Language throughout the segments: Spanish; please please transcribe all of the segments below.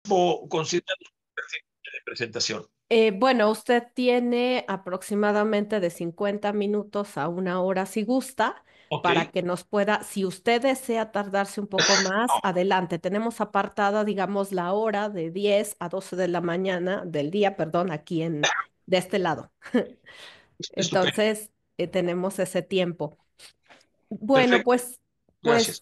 o considerar de presentación. Bueno, usted tiene aproximadamente de 50 minutos a una hora si gusta Ok. para que nos pueda, si usted desea tardarse un poco más, adelante. Tenemos apartada, digamos, la hora de 10 a 12 de la mañana, del día, perdón, aquí de este lado. Estupendo. Entonces, tenemos ese tiempo. Bueno, Perfecto. pues, Gracias.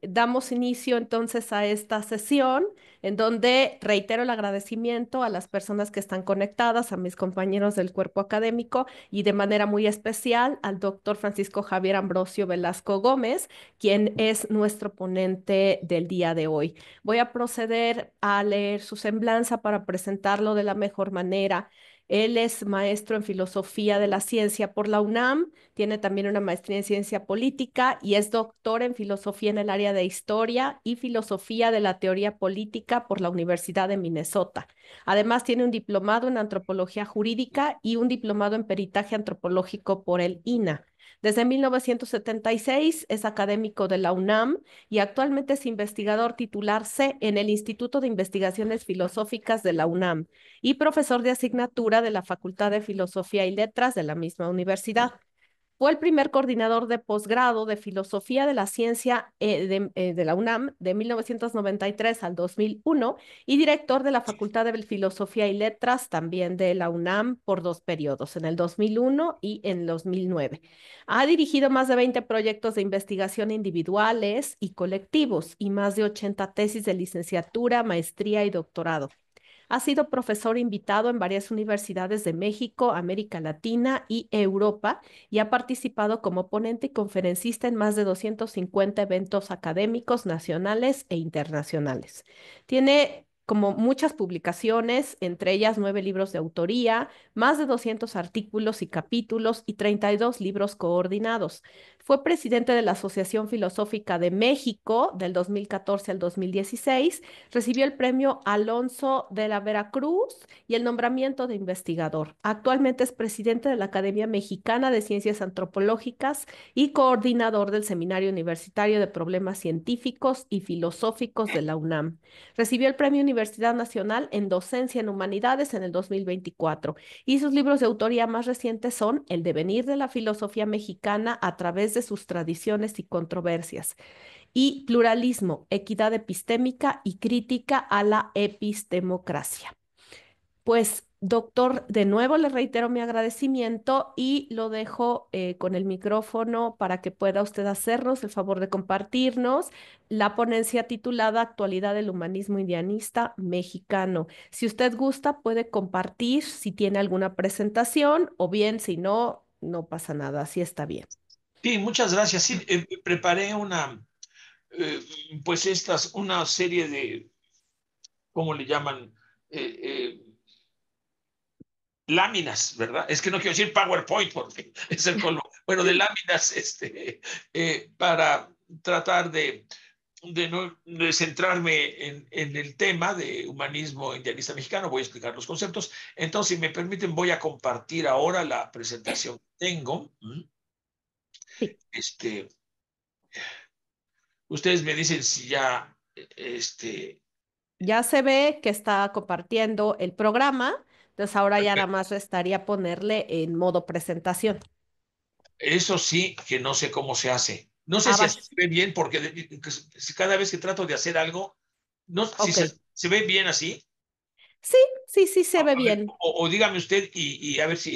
damos inicio entonces a esta sesión en donde reitero el agradecimiento a las personas que están conectadas, a mis compañeros del cuerpo académico y de manera muy especial al doctor Francisco Javier Ambrosio Velasco Gómez, quien es nuestro ponente del día de hoy. Voy a proceder a leer su semblanza para presentarlo de la mejor manera. Él es maestro en filosofía de la ciencia por la UNAM. Tiene también una maestría en ciencia política y es doctor en filosofía en el área de historia y filosofía de la teoría política por la Universidad de Minnesota. Además, tiene un diplomado en antropología jurídica y un diplomado en peritaje antropológico por el INA. Desde 1976 es académico de la UNAM y actualmente es investigador titular C en el Instituto de Investigaciones Filosóficas de la UNAM y profesor de asignatura de la Facultad de Filosofía y Letras de la misma universidad. Fue el primer coordinador de posgrado de Filosofía de la Ciencia de la UNAM de 1993 al 2001 y director de la Facultad de Filosofía y Letras también de la UNAM por dos periodos, en el 2001 y en el 2009. Ha dirigido más de 20 proyectos de investigación individuales y colectivos y más de 80 tesis de licenciatura, maestría y doctorado. Ha sido profesor invitado en varias universidades de México, América Latina y Europa y ha participado como ponente y conferencista en más de 250 eventos académicos nacionales e internacionales. Tiene como muchas publicaciones, entre ellas 9 libros de autoría, más de 200 artículos y capítulos y 32 libros coordinados. Fue presidente de la Asociación Filosófica de México del 2014 al 2016. Recibió el premio Alonso de la Veracruz y el nombramiento de investigador. Actualmente es presidente de la Academia Mexicana de Ciencias Antropológicas y coordinador del Seminario Universitario de Problemas Científicos y Filosóficos de la UNAM. Recibió el Premio Universidad Nacional en Docencia en Humanidades en el 2024 y sus libros de autoría más recientes son El devenir de la filosofía mexicana a través de sus tradiciones y controversias y pluralismo, equidad epistémica y crítica a la epistemocracia. Pues, doctor, de nuevo le reitero mi agradecimiento y lo dejo con el micrófono para que pueda usted hacernos el favor de compartirnos la ponencia titulada Actualidad del Humanismo Indianista Mexicano. Si usted gusta, puede compartir si tiene alguna presentación o bien, si no, no pasa nada, así está bien. Sí, muchas gracias. Sí, preparé eh, una serie de, ¿cómo le llaman? Eh, eh, Láminas, ¿verdad? Es que no quiero decir PowerPoint porque es el colmo. Bueno, de láminas, para tratar de centrarme en el tema de humanismo indianista mexicano. Voy a explicar los conceptos. Entonces, si me permiten, voy a compartir ahora la presentación que tengo. Sí. Este, Ustedes me dicen si ya, Ya se ve que está compartiendo el programa, entonces ahora ya nada perfecto. más restaría ponerle en modo presentación. Eso sí que no sé cómo se hace. No sé Ah, si así vale. se ve bien, porque si cada vez que trato de hacer algo, no sé si Ok. se ve bien así. Sí, sí, sí se ve A ver, bien. o dígame usted y a ver si.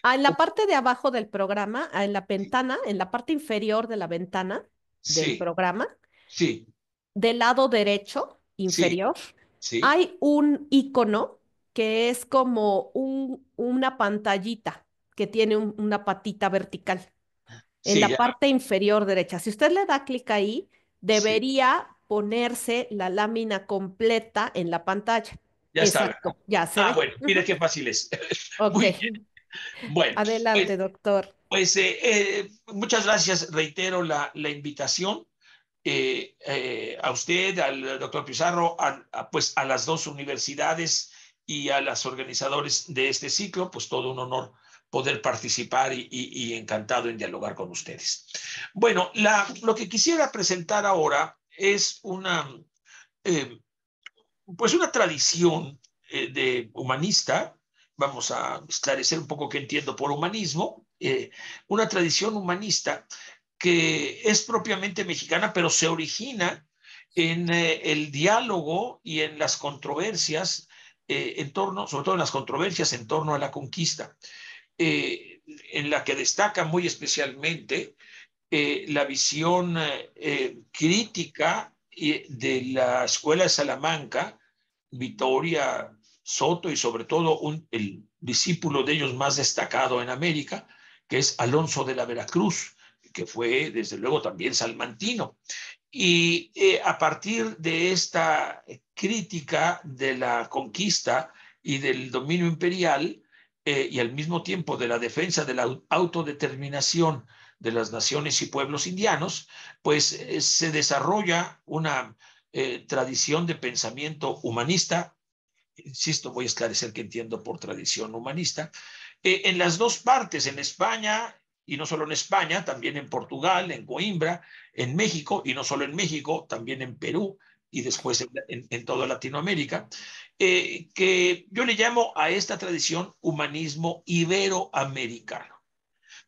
Ah, en la parte de abajo del programa, en la ventana, en la parte inferior de la ventana del Sí, programa, sí, del lado derecho sí, inferior, sí, hay un icono que es como una pantallita que tiene una patita vertical en sí, la ya, parte inferior derecha. Si usted le da clic ahí, sí, debería ponerse la lámina completa en la pantalla. ya está, ¿verdad? Exacto, ya se Ah, ve. bueno, mire Ujú. qué fácil es. Ok, Muy bien. Bueno, adelante, pues, doctor. muchas gracias. Reitero la invitación a usted, al doctor Pizarro, pues a las dos universidades y a los organizadores de este ciclo, pues todo un honor poder participar y encantado en dialogar con ustedes. Bueno, lo que quisiera presentar ahora es eh, pues una tradición de humanista. Vamos a esclarecer un poco qué entiendo por humanismo. Una tradición humanista que es propiamente mexicana, pero se origina en el diálogo y en las controversias en torno, sobre todo en las controversias en torno a la conquista, en la que destaca muy especialmente la visión crítica de la Escuela de Salamanca, Vitoria Soto y sobre todo el discípulo de ellos más destacado en América, que es Alonso de la Veracruz, que fue desde luego también salmantino. Y a partir de esta crítica de la conquista y del dominio imperial, y al mismo tiempo de la defensa de la autodeterminación de las naciones y pueblos indianos, pues se desarrolla una tradición de pensamiento humanista. Insisto, voy a esclarecer qué entiendo por tradición humanista, en las dos partes, en España, y no solo en España, también en Portugal, en Coimbra, en México, y no solo en México, también en Perú y después en toda Latinoamérica, que yo le llamo a esta tradición humanismo iberoamericano.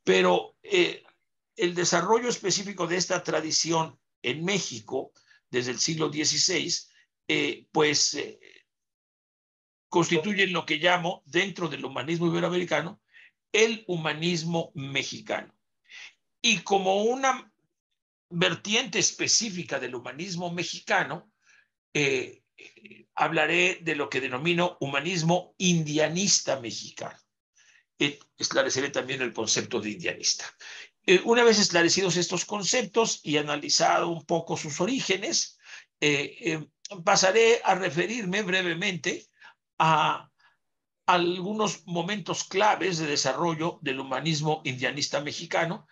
Pero el desarrollo específico de esta tradición en México desde el siglo XVI, pues constituyen lo que llamo, dentro del humanismo iberoamericano, el humanismo mexicano. Y como una vertiente específica del humanismo mexicano, hablaré de lo que denomino humanismo indianista mexicano. Esclareceré también el concepto de indianista. Una vez esclarecidos estos conceptos y analizado un poco sus orígenes, pasaré a referirme brevemente a algunos momentos claves de desarrollo del humanismo indianista mexicano,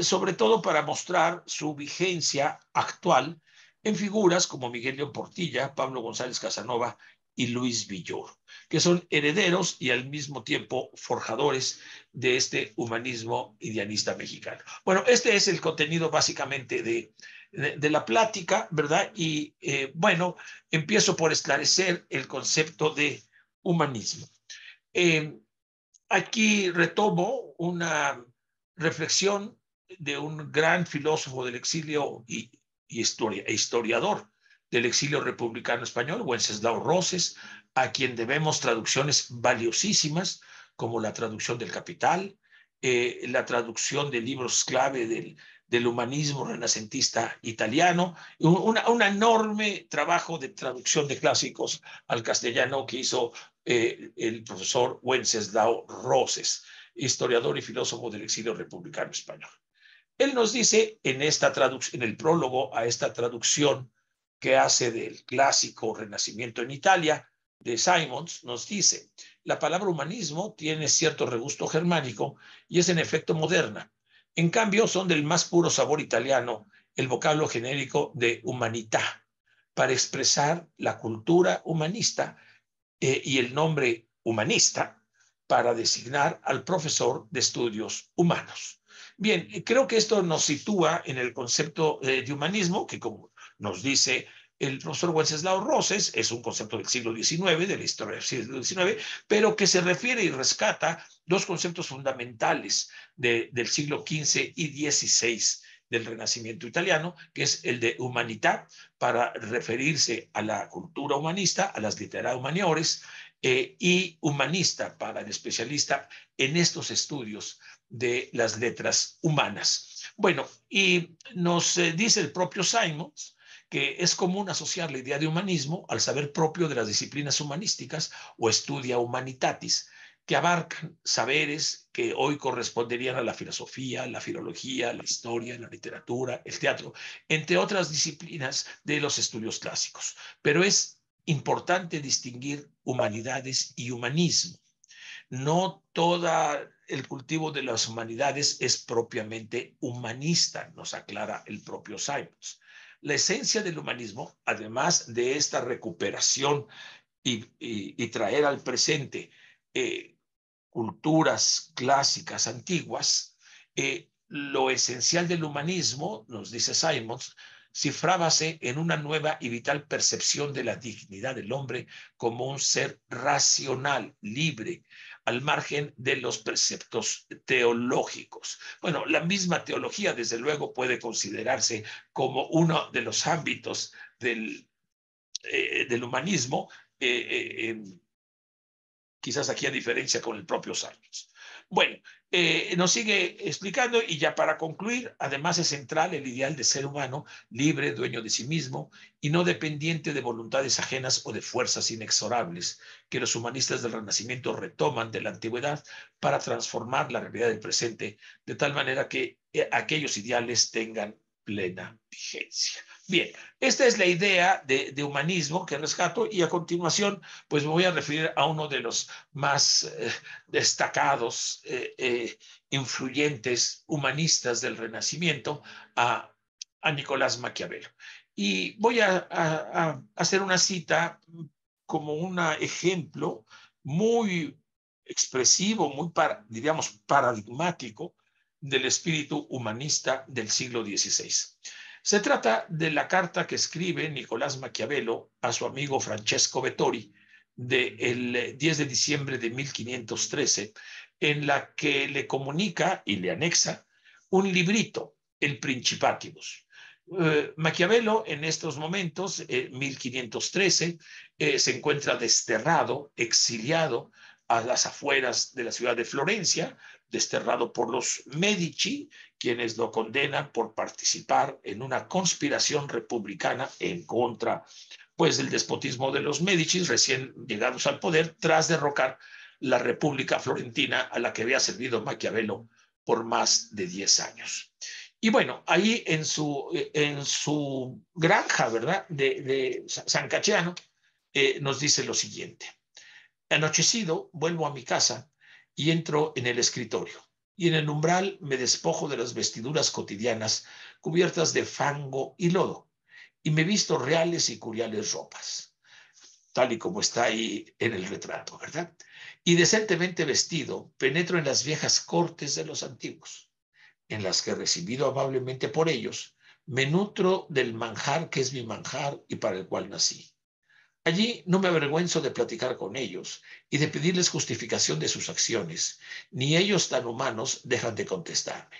sobre todo para mostrar su vigencia actual en figuras como Miguel León Portilla, Pablo González Casanova y Luis Villoro, que son herederos y al mismo tiempo forjadores de este humanismo indianista mexicano. Bueno, este es el contenido básicamente de la plática, ¿verdad? Y bueno, empiezo por esclarecer el concepto de humanismo. Eh, Aquí retomo una reflexión de un gran filósofo del exilio e historiador del exilio republicano español, Wenceslao Roses, a quien debemos traducciones valiosísimas, como la traducción del Capital, la traducción de libros clave del humanismo renacentista italiano, un enorme trabajo de traducción de clásicos al castellano que hizo el profesor Wenceslao Roses, historiador y filósofo del exilio republicano español. Él nos dice en esta traducción, en el prólogo a esta traducción que hace del clásico Renacimiento en Italia de Simons, nos dice: la palabra humanismo tiene cierto regusto germánico y es en efecto moderna. En cambio, son del más puro sabor italiano el vocablo genérico de humanità, para expresar la cultura humanista, y el nombre humanista para designar al profesor de estudios humanos. Bien, creo que esto nos sitúa en el concepto de humanismo, que como nos dice el profesor Wenceslao Roses, es un concepto del siglo XIX, de la historia del siglo XIX, pero que se refiere y rescata dos conceptos fundamentales del siglo XV y XVI del Renacimiento italiano, que es el de humanidad, para referirse a la cultura humanista, a las literae humaniores, y humanista para el especialista en estos estudios de las letras humanas. Bueno, y nos dice el propio Simons que es común asociar la idea de humanismo al saber propio de las disciplinas humanísticas o studia humanitatis, que abarcan saberes que hoy corresponderían a la filosofía, la filología, la historia, la literatura, el teatro, entre otras disciplinas de los estudios clásicos. Pero es importante distinguir humanidades y humanismo. No todo el cultivo de las humanidades es propiamente humanista, nos aclara el propio Simons. La esencia del humanismo, además de esta recuperación y traer al presente culturas clásicas antiguas, lo esencial del humanismo, nos dice Simons, cifrábase en una nueva y vital percepción de la dignidad del hombre como un ser racional, libre, al margen de los preceptos teológicos. Bueno, la misma teología, desde luego, puede considerarse como uno de los ámbitos del humanismo, quizás aquí a diferencia con el propio Sartre. Bueno, nos sigue explicando y ya para concluir, además es central el ideal de ser humano libre, dueño de sí mismo y no dependiente de voluntades ajenas o de fuerzas inexorables que los humanistas del Renacimiento retoman de la antigüedad para transformar la realidad del presente de tal manera que aquellos ideales tengan plena vigencia. Bien, esta es la idea de humanismo que rescato y a continuación pues me voy a referir a uno de los más destacados, influyentes humanistas del Renacimiento, a Nicolás Maquiavelo. Y voy a hacer una cita como un ejemplo muy expresivo, muy, diríamos, paradigmático del espíritu humanista del siglo XVI. Se trata de la carta que escribe Nicolás Maquiavelo a su amigo Francesco Vettori del 10 de diciembre de 1513, en la que le comunica y le anexa un librito, el Principatibus. Maquiavelo en estos momentos, 1513, se encuentra desterrado, exiliado a las afueras de la ciudad de Florencia, desterrado por los Medici, quienes lo condenan por participar en una conspiración republicana en contra pues del despotismo de los Medici recién llegados al poder tras derrocar la República Florentina a la que había servido Maquiavelo por más de 10 años. Y bueno, ahí en su granja, ¿verdad?, de San Cachiano, nos dice lo siguiente. Anochecido, vuelvo a mi casa y entro en el escritorio. Y en el umbral me despojo de las vestiduras cotidianas cubiertas de fango y lodo. Y me visto reales y curiales ropas, tal y como está ahí en el retrato, ¿verdad? Y decentemente vestido, penetro en las viejas cortes de los antiguos, en las que, recibido amablemente por ellos, me nutro del manjar que es mi manjar y para el cual nací. Allí no me avergüenzo de platicar con ellos y de pedirles justificación de sus acciones, ni ellos tan humanos dejan de contestarme.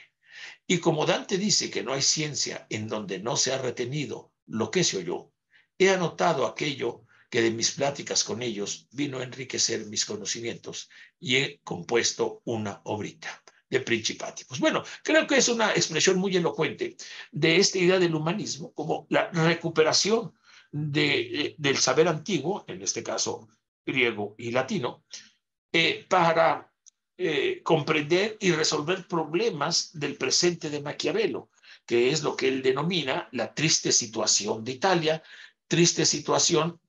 Y como Dante dice que no hay ciencia en donde no se ha retenido lo que se oyó, he anotado aquello que de mis pláticas con ellos vino a enriquecer mis conocimientos y he compuesto una obrita de Principati. Pues bueno, creo que es una expresión muy elocuente de esta idea del humanismo como la recuperación del saber antiguo, en este caso griego y latino, para comprender y resolver problemas del presente de Maquiavelo, que es lo que él denomina la triste situación de Italia, triste situación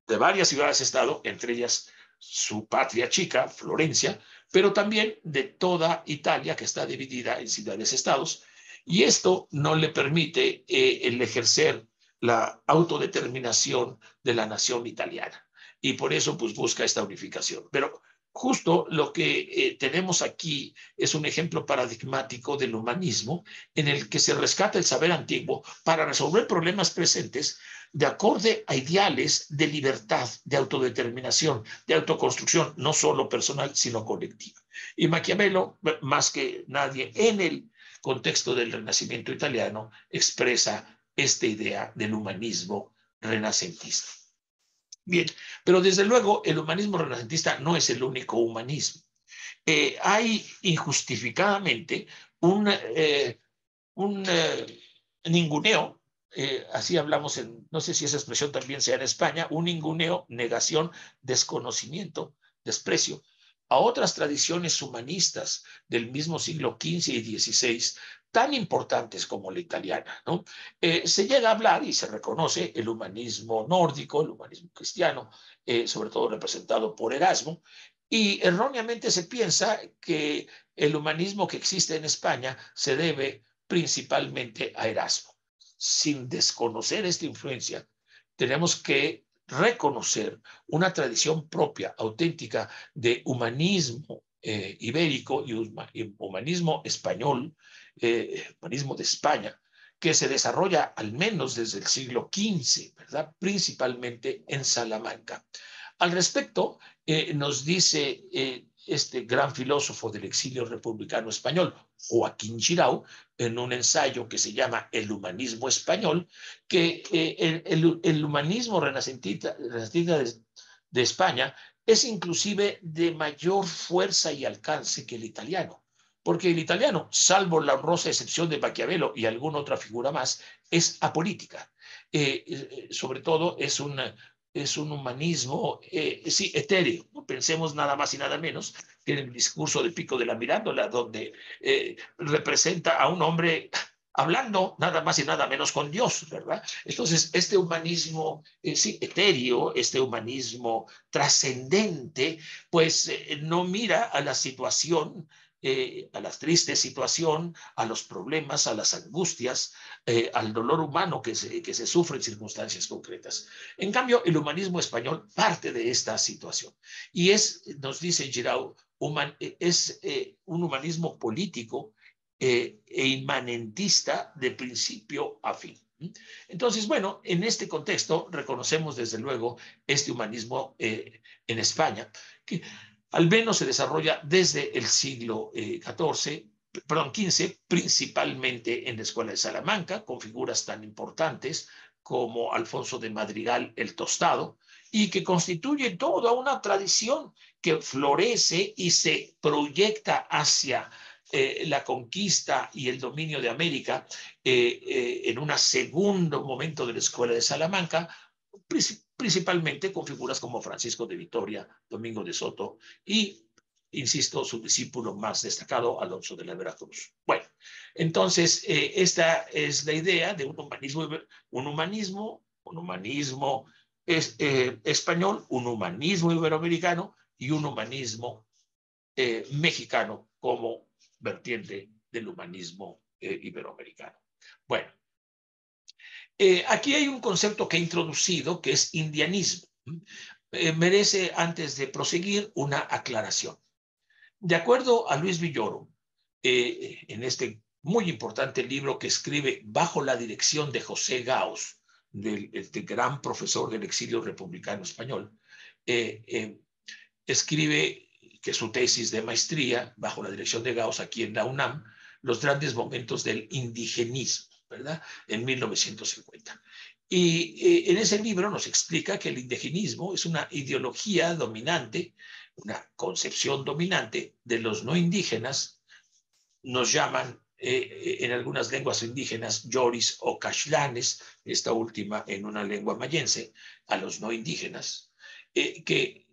de varias ciudades-estado, entre ellas su patria chica, Florencia, pero también de toda Italia, que está dividida en ciudades-estados, y esto no le permite el ejercer la autodeterminación de la nación italiana. Y por eso pues busca esta unificación. Pero justo lo que tenemos aquí es un ejemplo paradigmático del humanismo en el que se rescata el saber antiguo para resolver problemas presentes de acorde a ideales de libertad, de autodeterminación, de autoconstrucción, no solo personal, sino colectiva. Y Maquiavelo, más que nadie en el contexto del Renacimiento italiano, expresa esta idea del humanismo renacentista. Bien, pero desde luego el humanismo renacentista no es el único humanismo. Hay injustificadamente un ninguneo, así hablamos no sé si esa expresión también sea en España, un ninguneo, negación, desconocimiento, desprecio a otras tradiciones humanistas del mismo siglo XV y XVI, tan importantes como la italiana, ¿no? Se llega a hablar y se reconoce el humanismo nórdico, el humanismo cristiano, sobre todo representado por Erasmo, y erróneamente se piensa que el humanismo que existe en España se debe principalmente a Erasmo. Sin desconocer esta influencia, tenemos que reconocer una tradición propia, auténtica, de humanismo ibérico y humanismo español, humanismo de España, que se desarrolla al menos desde el siglo XV, ¿verdad? Principalmente en Salamanca. Al respecto, nos dice este gran filósofo del exilio republicano español, Joaquín Xirau, en un ensayo que se llama El humanismo español, que el humanismo renacentista de España es inclusive de mayor fuerza y alcance que el italiano, porque el italiano, salvo la honrosa excepción de Maquiavelo y alguna otra figura más, es apolítica. Sobre todo es un humanismo, sí, etéreo. No pensemos nada más y nada menos que en el discurso de Pico de la Mirandola, donde representa a un hombre hablando nada más y nada menos con Dios, ¿verdad? Entonces, este humanismo, sí, etéreo, este humanismo trascendente, pues no mira a la situación, a la triste situación, a los problemas, a las angustias, al dolor humano que se sufre en circunstancias concretas. En cambio, el humanismo español parte de esta situación y nos dice Girau, es un humanismo político e inmanentista de principio a fin. Entonces, bueno, en este contexto reconocemos desde luego este humanismo en España, que al menos se desarrolla desde el siglo XV, principalmente en la Escuela de Salamanca, con figuras tan importantes como Alfonso de Madrigal el Tostado, y que constituye toda una tradición que florece y se proyecta hacia la conquista y el dominio de América en un segundo momento de la Escuela de Salamanca, principalmente con figuras como Francisco de Vitoria, Domingo de Soto y, insisto, su discípulo más destacado, Alonso de la Veracruz. Bueno, entonces esta es la idea de un humanismo español, un humanismo iberoamericano y un humanismo mexicano como vertiente del humanismo iberoamericano. Bueno, aquí hay un concepto que he introducido que es indianismo. Merece, antes de proseguir, una aclaración. De acuerdo a Luis Villoro, en este muy importante libro que escribe bajo la dirección de José Gauss, este gran profesor del exilio republicano español, escribe que su tesis de maestría, bajo la dirección de Gauss aquí en la UNAM, los grandes momentos del indigenismo, ¿verdad? En 1950. Y en ese libro nos explica que el indigenismo es una ideología dominante, una concepción dominante de los no indígenas, nos llaman en algunas lenguas indígenas yoris o cashlanes, esta última en una lengua mayense, a los no indígenas, que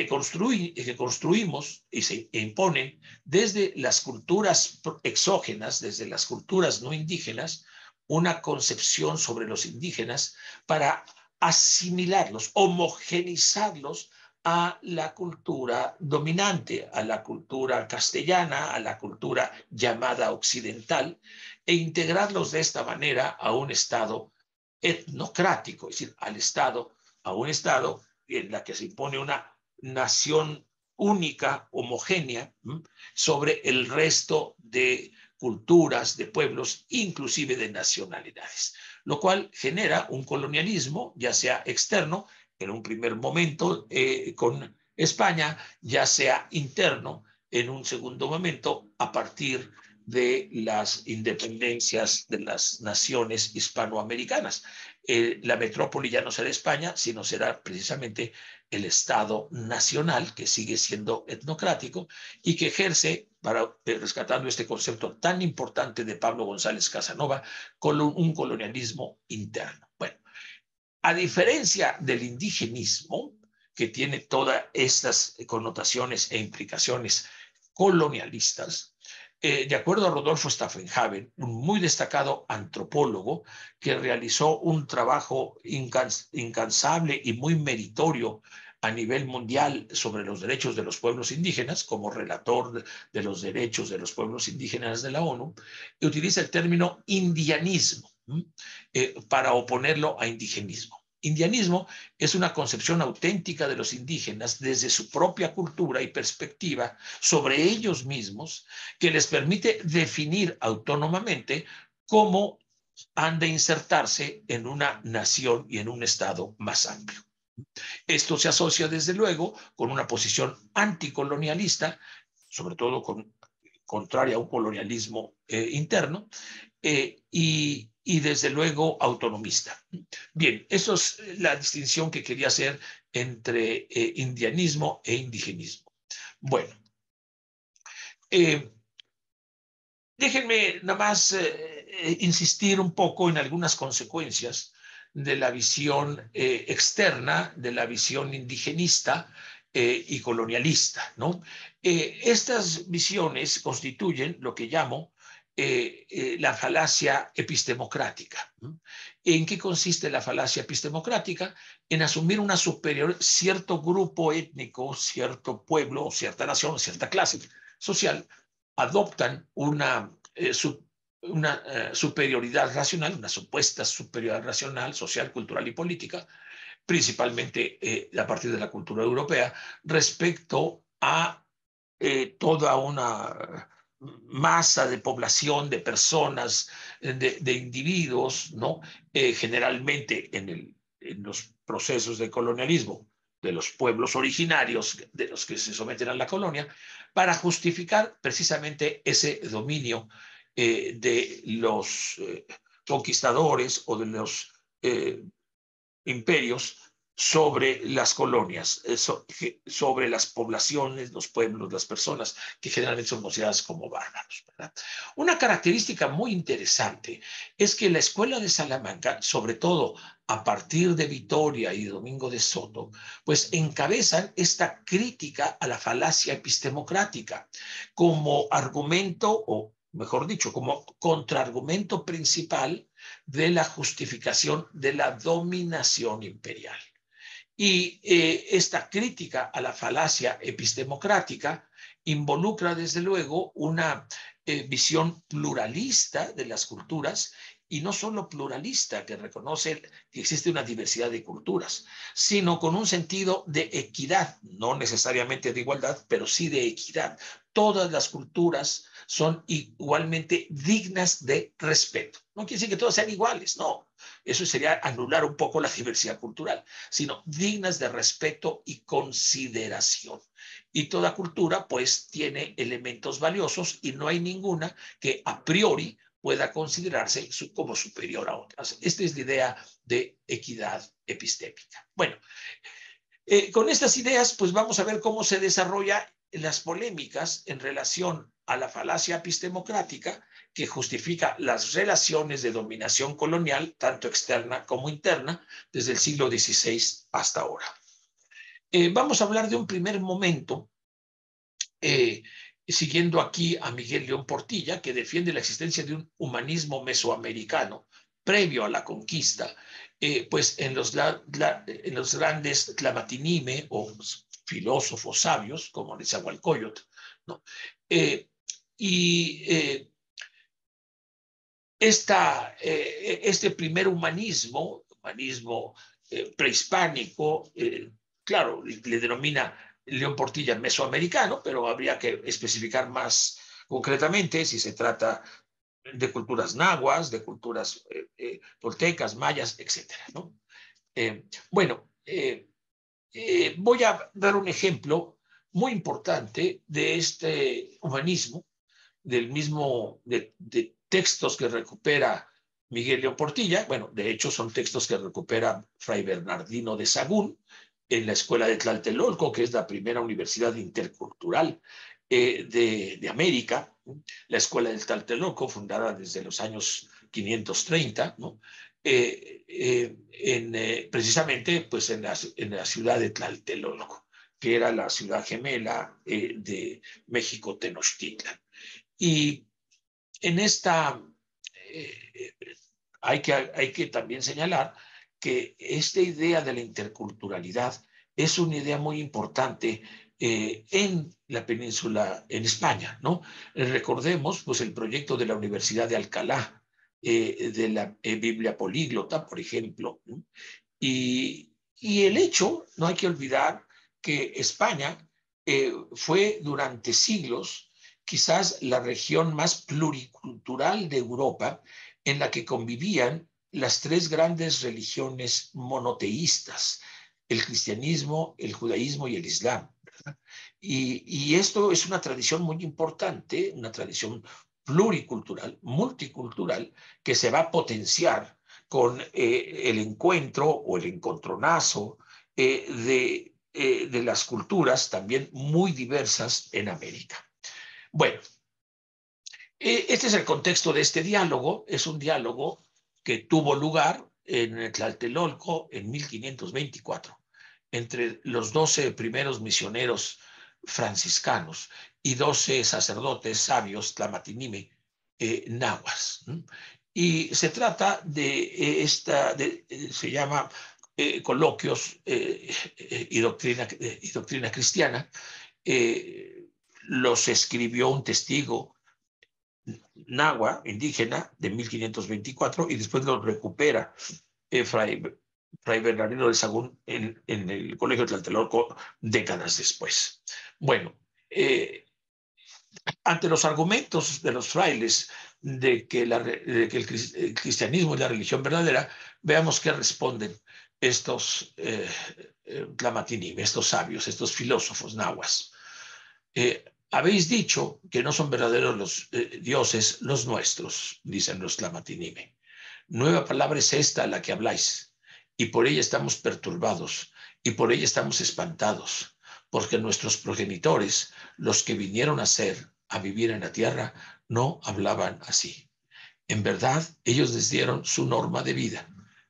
construimos y se imponen desde las culturas exógenas, desde las culturas no indígenas, una concepción sobre los indígenas para asimilarlos, homogenizarlos a la cultura dominante, a la cultura castellana, a la cultura llamada occidental, e integrarlos de esta manera a un Estado etnocrático, es decir, a un Estado en la que se impone una nación única, homogénea, sobre el resto de culturas, de pueblos, inclusive de nacionalidades, lo cual genera un colonialismo, ya sea externo, en un primer momento con España, ya sea interno en un segundo momento a partir de las independencias de las naciones hispanoamericanas. La metrópoli ya no será España, sino será precisamente el Estado nacional, que sigue siendo etnocrático y que ejerce, rescatando este concepto tan importante de Pablo González Casanova, con un colonialismo interno. Bueno, a diferencia del indigenismo, que tiene todas estas connotaciones e implicaciones colonialistas, de acuerdo a Rodolfo Staffenhagen, un muy destacado antropólogo que realizó un trabajo incansable y muy meritorio a nivel mundial sobre los derechos de los pueblos indígenas, como relator de los derechos de los pueblos indígenas de la ONU, y utiliza el término indianismo para oponerlo a indigenismo. Indianismo es una concepción auténtica de los indígenas desde su propia cultura y perspectiva sobre ellos mismos que les permite definir autónomamente cómo han de insertarse en una nación y en un estado más amplio. Esto se asocia desde luego con una posición anticolonialista, sobre todo contraria a un colonialismo interno, y desde luego autonomista. Bien, eso es la distinción que quería hacer entre indianismo e indigenismo. Bueno, déjenme nada más insistir un poco en algunas consecuencias de la visión externa, de la visión indigenista y colonialista, ¿no? Estas visiones constituyen lo que llamo la falacia epistemocrática. ¿No? ¿En qué consiste la falacia epistemocrática? En asumir una superior, cierto grupo étnico, cierto pueblo, cierta nación, cierta clase social, adoptan una superioridad racional, una supuesta superioridad racional, social, cultural y política, principalmente a partir de la cultura europea, respecto a toda una masa de población, de personas, de individuos, ¿no? Generalmente en los procesos de colonialismo de los pueblos originarios de los que se someten a la colonia, para justificar precisamente ese dominio de los conquistadores o de los imperios sobre las colonias, sobre las poblaciones, los pueblos, las personas que generalmente son consideradas como bárbaros, ¿verdad? Una característica muy interesante es que la escuela de Salamanca, sobre todo a partir de Vitoria y Domingo de Soto, pues encabezan esta crítica a la falacia epistemocrática como argumento, o mejor dicho, como contraargumento principal de la justificación de la dominación imperial. Y esta crítica a la falacia epistemocrática involucra desde luego una visión pluralista de las culturas, y no solo pluralista, que reconoce que existe una diversidad de culturas, sino con un sentido de equidad, no necesariamente de igualdad, pero sí de equidad. Todas las culturas son igualmente dignas de respeto. No quiere decir que todas sean iguales, no. Eso sería anular un poco la diversidad cultural, sino dignas de respeto y consideración. Y toda cultura, pues, tiene elementos valiosos y no hay ninguna que a priori pueda considerarse como superior a otras. Esta es la idea de equidad epistémica. Bueno, con estas ideas, pues vamos a ver cómo se desarrolla las polémicas en relación a la falacia epistemocrática que justifica las relaciones de dominación colonial, tanto externa como interna, desde el siglo XVI hasta ahora. Vamos a hablar de un primer momento, siguiendo aquí a Miguel León Portilla, que defiende la existencia de un humanismo mesoamericano previo a la conquista, pues en los grandes Tlamatinime o filósofos sabios, como Nezahualcóyotl, ¿no? Este primer humanismo prehispánico, claro, le denomina León Portilla mesoamericano, pero habría que especificar más concretamente si se trata de culturas nahuas, de culturas toltecas, mayas, etcétera, ¿no? Bueno, voy a dar un ejemplo muy importante de este humanismo, de textos que recupera Miguel León Portilla. Bueno, de hecho son textos que recupera Fray Bernardino de Sahagún en la Escuela de Tlatelolco, que es la primera universidad intercultural de América. La Escuela de Tlatelolco, fundada desde los años 530, ¿no? Precisamente pues en la ciudad de Tlatelolco, que era la ciudad gemela de México Tenochtitlan. Y en esta hay que también señalar que esta idea de la interculturalidad es una idea muy importante en la península, en España, ¿no? Recordemos pues el proyecto de la Universidad de Alcalá, de la Biblia políglota, por ejemplo, ¿no? Y el hecho, no hay que olvidar que España fue durante siglos quizás la región más pluricultural de Europa, en la que convivían las tres grandes religiones monoteístas, el cristianismo, el judaísmo y el islam, ¿verdad? Y esto es una tradición muy importante, una tradición pluricultural, multicultural, que se va a potenciar con el encuentro o el encontronazo de las culturas también muy diversas en América. Bueno, este es el contexto de este diálogo. Es un diálogo que tuvo lugar en Tlatelolco en 1524 entre los 12 primeros misioneros franciscanos y 12 sacerdotes sabios tlamatinime nahuas. Y se trata de se llama coloquios y doctrina cristiana. Los escribió un testigo nahua, indígena, de 1524, y después lo recupera Fray Bernardino de Sagún en el Colegio de Tlatelolco décadas después. Bueno, ante los argumentos de los frailes de que el cristianismo es la religión verdadera, veamos qué responden estos tlamatinim, estos sabios, estos filósofos nahuas. Habéis dicho que no son verdaderos los dioses los nuestros, dicen los tlamatinime. Nueva palabra es esta la que habláis, y por ella estamos perturbados, y por ella estamos espantados, porque nuestros progenitores, los que vinieron a vivir en la tierra, no hablaban así. En verdad, ellos les dieron su norma de vida.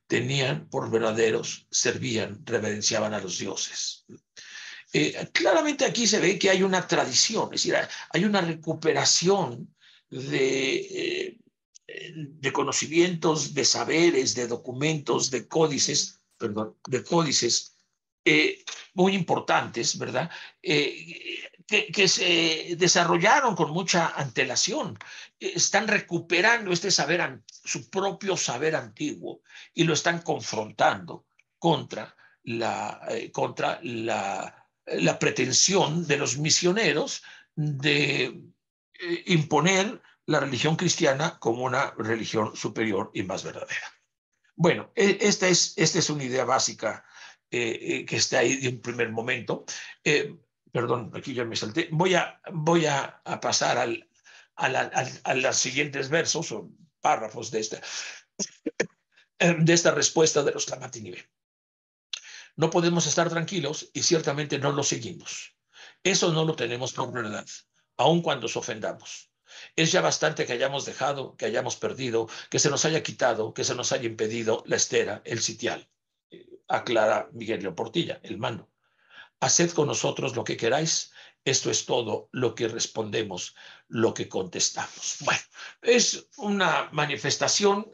Tenían por verdaderos, servían, reverenciaban a los dioses. Claramente aquí se ve que hay una tradición, es decir, hay una recuperación de conocimientos, de saberes, de documentos, de códices, perdón, de códices muy importantes, ¿verdad? Que se desarrollaron con mucha antelación. Están recuperando este saber, su propio saber antiguo, y lo están confrontando contra la pretensión de los misioneros de imponer la religión cristiana como una religión superior y más verdadera. Bueno, esta es una idea básica que está ahí de un primer momento. Perdón, aquí ya me salté. Voy a pasar a los siguientes versos o párrafos de esta respuesta de los Tlamatinibe. No podemos estar tranquilos y ciertamente no lo seguimos. Eso no lo tenemos por verdad, aun cuando os ofendamos. Es ya bastante que hayamos dejado, que hayamos perdido, que se nos haya quitado, que se nos haya impedido la estera, el sitial. Aclara Miguel León Portilla, el mando. Haced con nosotros lo que queráis. Esto es todo lo que respondemos, lo que contestamos. Bueno, es una manifestación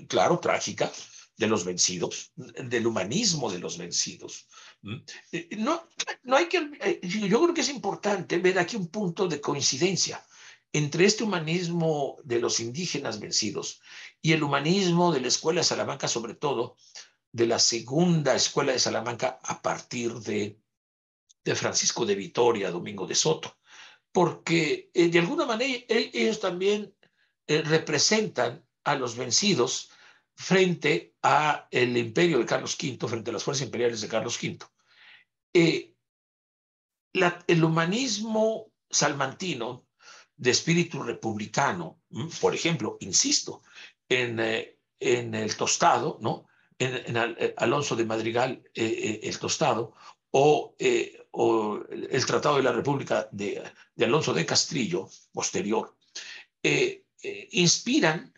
claro, trágica, de los vencidos, del humanismo de los vencidos. No, no hay que, yo creo que es importante ver aquí un punto de coincidencia entre este humanismo de los indígenas vencidos y el humanismo de la Escuela de Salamanca, sobre todo de la segunda Escuela de Salamanca a partir de Francisco de Vitoria, Domingo de Soto, porque de alguna manera ellos también representan a los vencidos frente a el imperio de Carlos V, frente a las fuerzas imperiales de Carlos V. El humanismo salmantino de espíritu republicano, por ejemplo, insisto, en el Tostado, ¿no? En Alonso de Madrigal, el Tostado, o el Tratado de la República de Alonso de Castrillo, posterior, inspiran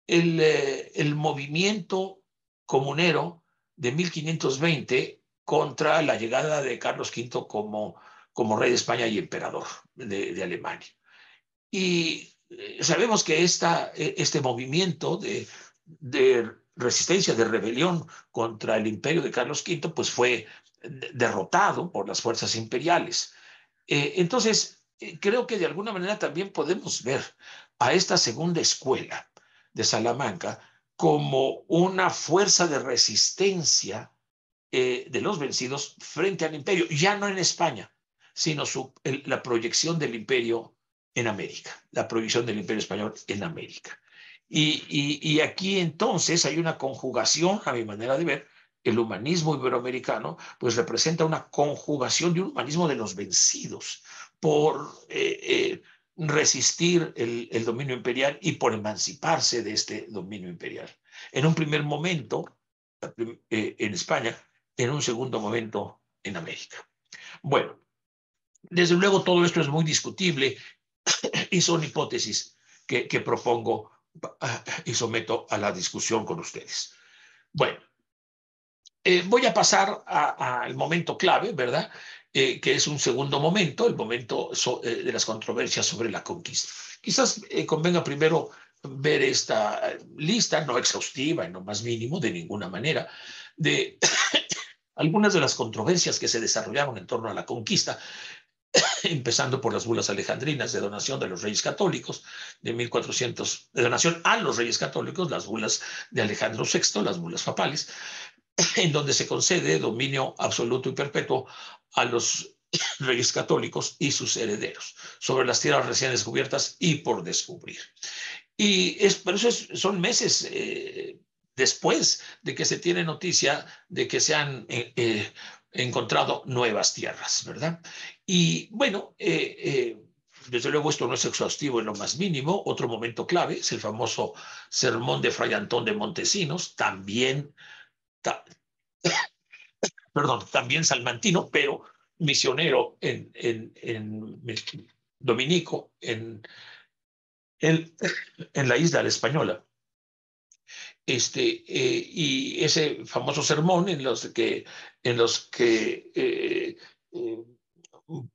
el movimiento comunero de 1520 contra la llegada de Carlos V como rey de España y emperador de Alemania. Y sabemos que este movimiento de resistencia, de rebelión contra el imperio de Carlos V, pues fue derrotado por las fuerzas imperiales. Entonces, creo que de alguna manera también podemos ver a esta segunda escuela de Salamanca como una fuerza de resistencia de los vencidos frente al imperio, ya no en España, sino la proyección del imperio en América, la proyección del imperio español en América. Y aquí entonces hay una conjugación, a mi manera de ver. El humanismo iberoamericano pues representa una conjugación de un humanismo de los vencidos por resistir el dominio imperial y por emanciparse de este dominio imperial. En un primer momento en España, en un segundo momento en América. Bueno, desde luego todo esto es muy discutible y son hipótesis que propongo y someto a la discusión con ustedes. Bueno, voy a pasar al momento clave, ¿verdad? Que es un segundo momento, el momento de las controversias sobre la conquista. Quizás convenga primero ver esta lista, no exhaustiva, en lo más mínimo, de ninguna manera, de algunas de las controversias que se desarrollaron en torno a la conquista, empezando por las bulas alejandrinas de donación de los reyes católicos de 1400, de donación a los reyes católicos, las bulas de Alejandro VI, las bulas papales, en donde se concede dominio absoluto y perpetuo a los reyes católicos y sus herederos sobre las tierras recién descubiertas y por descubrir. Pero eso son meses después de que se tiene noticia de que se han encontrado nuevas tierras, ¿verdad? Y bueno, desde luego esto no es exhaustivo en lo más mínimo. Otro momento clave es el famoso sermón de Fray Antón de Montesinos, también salmantino, pero misionero en dominico en, en la isla española. Y ese famoso sermón en los que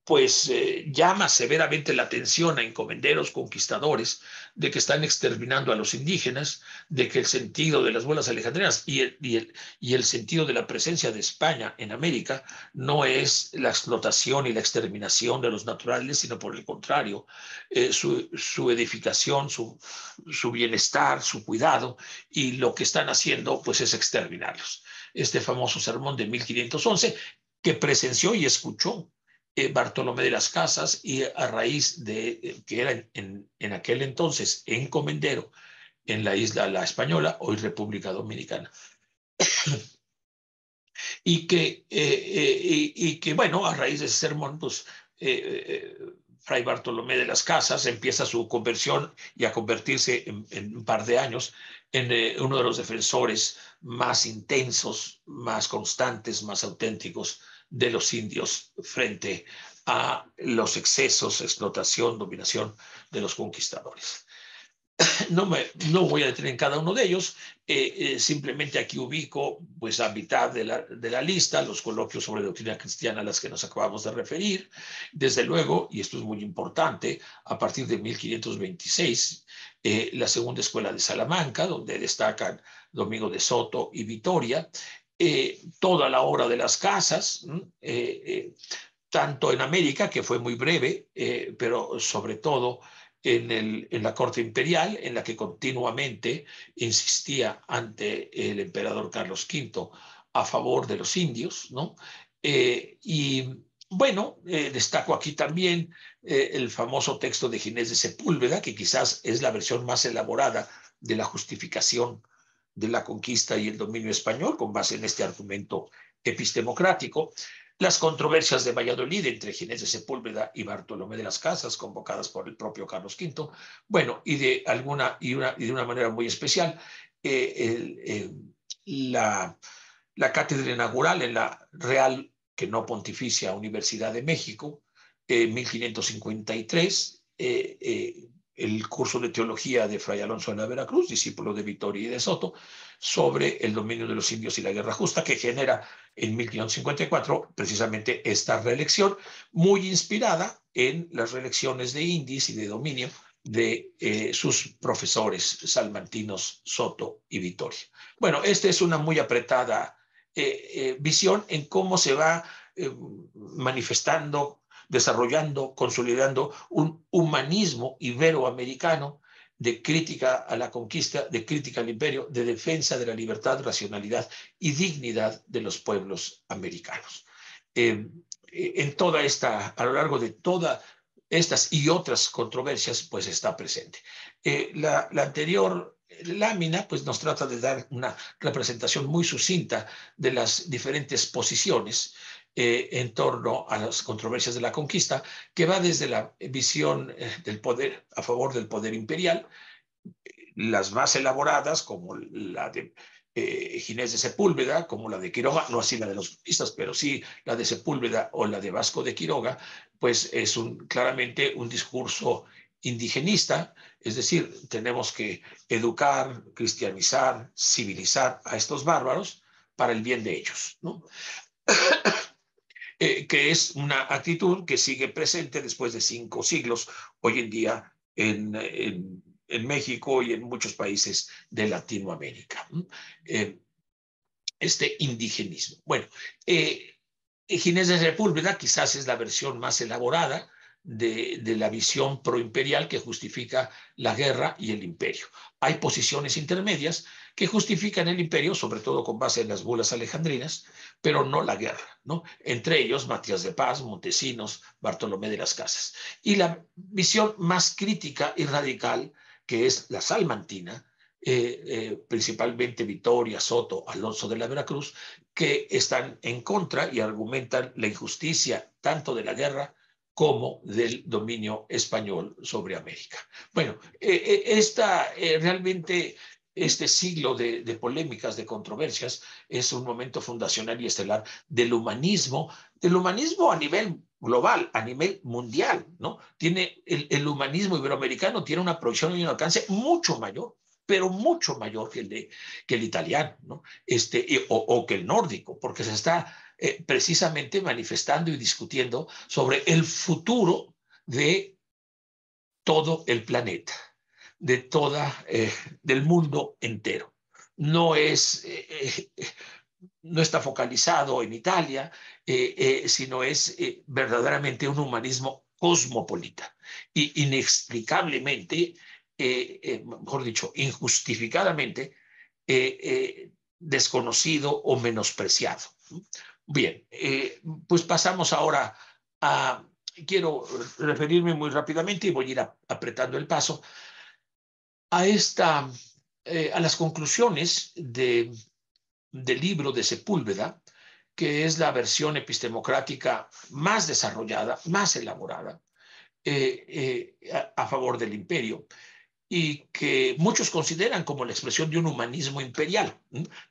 pues llama severamente la atención a encomenderos, conquistadores, de que están exterminando a los indígenas, de que el sentido de las buenas alejandrinas y el sentido de la presencia de España en América no es la explotación y la exterminación de los naturales, sino por el contrario, su edificación, su bienestar, su cuidado, y lo que están haciendo pues es exterminarlos. Este famoso sermón de 1511 que presenció y escuchó Bartolomé de las Casas, y a raíz de que era en aquel entonces encomendero en la isla La Española, hoy República Dominicana. Y que, bueno, a raíz de ese sermón, pues Fray Bartolomé de las Casas empieza su conversión y a convertirse en un par de años en uno de los defensores más intensos, más constantes, más auténticos de los indios frente a los excesos, explotación, dominación de los conquistadores. No voy a detener en cada uno de ellos, simplemente aquí ubico pues a mitad de la lista los coloquios sobre doctrina cristiana a las que nos acabamos de referir. Desde luego, y esto es muy importante, a partir de 1526, la segunda escuela de Salamanca, donde destacan Domingo de Soto y Vitoria, toda la obra de las casas, tanto en América, que fue muy breve, pero sobre todo en la corte imperial, en la que continuamente insistía ante el emperador Carlos V a favor de los indios, ¿no? Y bueno, destaco aquí también el famoso texto de Ginés de Sepúlveda, que quizás es la versión más elaborada de la justificación de la conquista y el dominio español, con base en este argumento epistemocrático. Las controversias de Valladolid entre Ginés de Sepúlveda y Bartolomé de las Casas, convocadas por el propio Carlos V. Bueno, y de una manera muy especial, la cátedra inaugural en la Real, que no pontificia, Universidad de México, en 1553, el curso de teología de Fray Alonso de la Veracruz, discípulo de Vitoria y de Soto, sobre el dominio de los indios y la guerra justa, que genera en 1554 precisamente esta reelección, muy inspirada en las reelecciones de Indis y de dominio de sus profesores salmantinos Soto y Vitoria. Bueno, esta es una muy apretada visión en cómo se va manifestando, desarrollando, consolidando un humanismo iberoamericano de crítica a la conquista, de crítica al imperio, de defensa de la libertad, racionalidad y dignidad de los pueblos americanos. A lo largo de todas estas y otras controversias, pues está presente. La anterior lámina pues nos trata de dar una representación muy sucinta de las diferentes posiciones en torno a las controversias de la conquista, que va desde la visión del poder a favor del poder imperial, las más elaboradas, como la de Ginés de Sepúlveda, como la de Quiroga, no así la de los budistas, pero sí la de Sepúlveda o la de Vasco de Quiroga, pues es claramente un discurso indigenista, es decir, tenemos que educar, cristianizar, civilizar a estos bárbaros para el bien de ellos, ¿no? Que es una actitud que sigue presente después de 5 siglos hoy en día en México y en muchos países de Latinoamérica. Este indigenismo. Bueno, Ginés de Sepúlveda quizás es la versión más elaborada de la visión proimperial que justifica la guerra y el imperio. Hay posiciones intermedias que justifican el imperio, sobre todo con base en las bulas alejandrinas, pero no la guerra, ¿no? Entre ellos Matías de Paz, Montesinos, Bartolomé de las Casas. Y la visión más crítica y radical, que es la salmantina, principalmente Vitoria, Soto, Alonso de la Veracruz, que están en contra y argumentan la injusticia tanto de la guerra como del dominio español sobre América. Bueno, realmente este siglo de polémicas, de controversias, es un momento fundacional y estelar del humanismo a nivel global, a nivel mundial, ¿no? Tiene el humanismo iberoamericano tiene una proyección y un alcance mucho mayor, pero mucho mayor que el italiano, ¿no? O que el nórdico, porque se está precisamente manifestando y discutiendo sobre el futuro de todo el planeta, de del mundo entero. No es, no está focalizado en Italia, sino es verdaderamente un humanismo cosmopolita. Y inexplicablemente, mejor dicho, injustificadamente, desconocido o menospreciado. Bien, pues pasamos ahora a, quiero referirme muy rápidamente y voy a ir apretando el paso a a las conclusiones del libro de Sepúlveda, que es la versión epistemocrática más desarrollada, más elaborada, a favor del imperio, y que muchos consideran como la expresión de un humanismo imperial.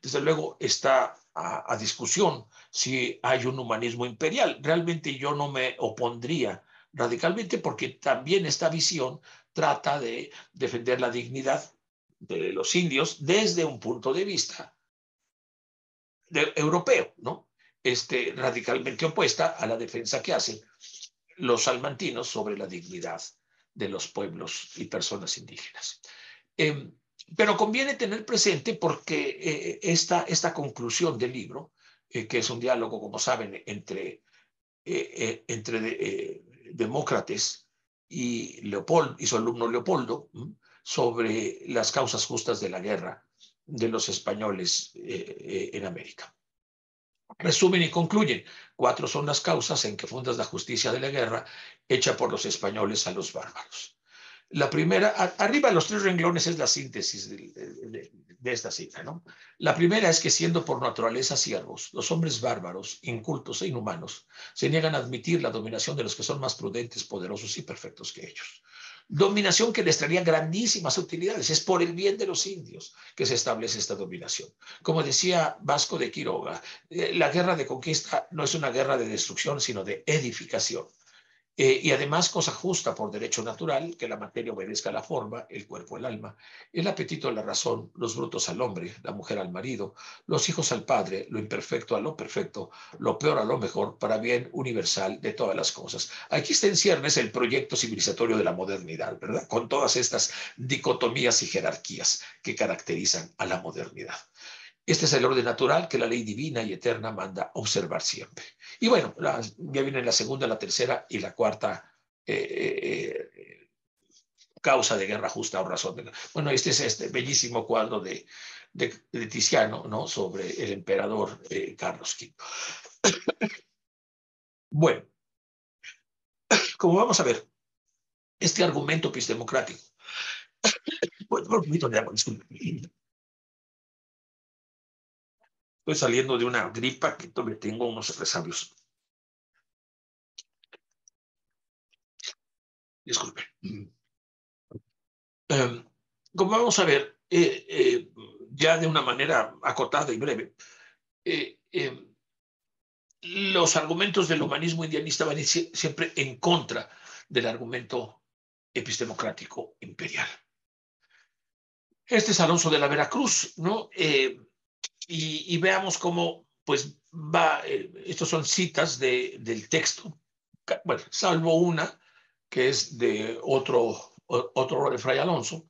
Desde luego está a discusión si hay un humanismo imperial. Realmente yo no me opondría radicalmente porque también esta visión trata de defender la dignidad de los indios desde un punto de vista europeo, ¿no? Radicalmente opuesta a la defensa que hacen los salmantinos sobre la dignidad de los pueblos y personas indígenas. Eh, pero conviene tener presente porque esta conclusión del libro, que es un diálogo, como saben, entre Demócrates y y su alumno Leopoldo, sobre las causas justas de la guerra de los españoles en América. Resumen y concluyen. 4 son las causas en que fundas la justicia de la guerra hecha por los españoles a los bárbaros. La primera, arriba los 3 renglones es la síntesis de esta cita, ¿no? La primera es que siendo por naturaleza siervos, los hombres bárbaros, incultos e inhumanos, se niegan a admitir la dominación de los que son más prudentes, poderosos y perfectos que ellos. Dominación que les traería grandísimas utilidades. Es por el bien de los indios que se establece esta dominación. Como decía Vasco de Quiroga, la guerra de conquista no es una guerra de destrucción, sino de edificación. Y además, cosa justa por derecho natural, que la materia obedezca a la forma, el cuerpo al alma, el apetito a la razón, los brutos al hombre, la mujer al marido, los hijos al padre, lo imperfecto a lo perfecto, lo peor a lo mejor, para bien universal de todas las cosas. Aquí está en ciernes el proyecto civilizatorio de la modernidad, ¿verdad? Con todas estas dicotomías y jerarquías que caracterizan a la modernidad. Este es el orden natural que la ley divina y eterna manda observar siempre. Y bueno, ya viene la segunda, la tercera y la cuarta causa de guerra justa o razón de guerra. Bueno, este es este bellísimo cuadro de Tiziano, ¿no? Sobre el emperador Carlos V. Bueno, como vamos a ver, este argumento epistemocrático Pues, un poquito de agua, disculpe. Estoy saliendo de una gripa que todavía tengo unos resabios. Disculpe. Como vamos a ver, ya de una manera acotada y breve, los argumentos del humanismo indianista van siempre en contra del argumento epistemocrático imperial. Este es Alonso de la Veracruz, ¿no? Y veamos cómo, pues, va, estos son citas del texto, bueno, salvo una, que es de otro de Fray Alonso.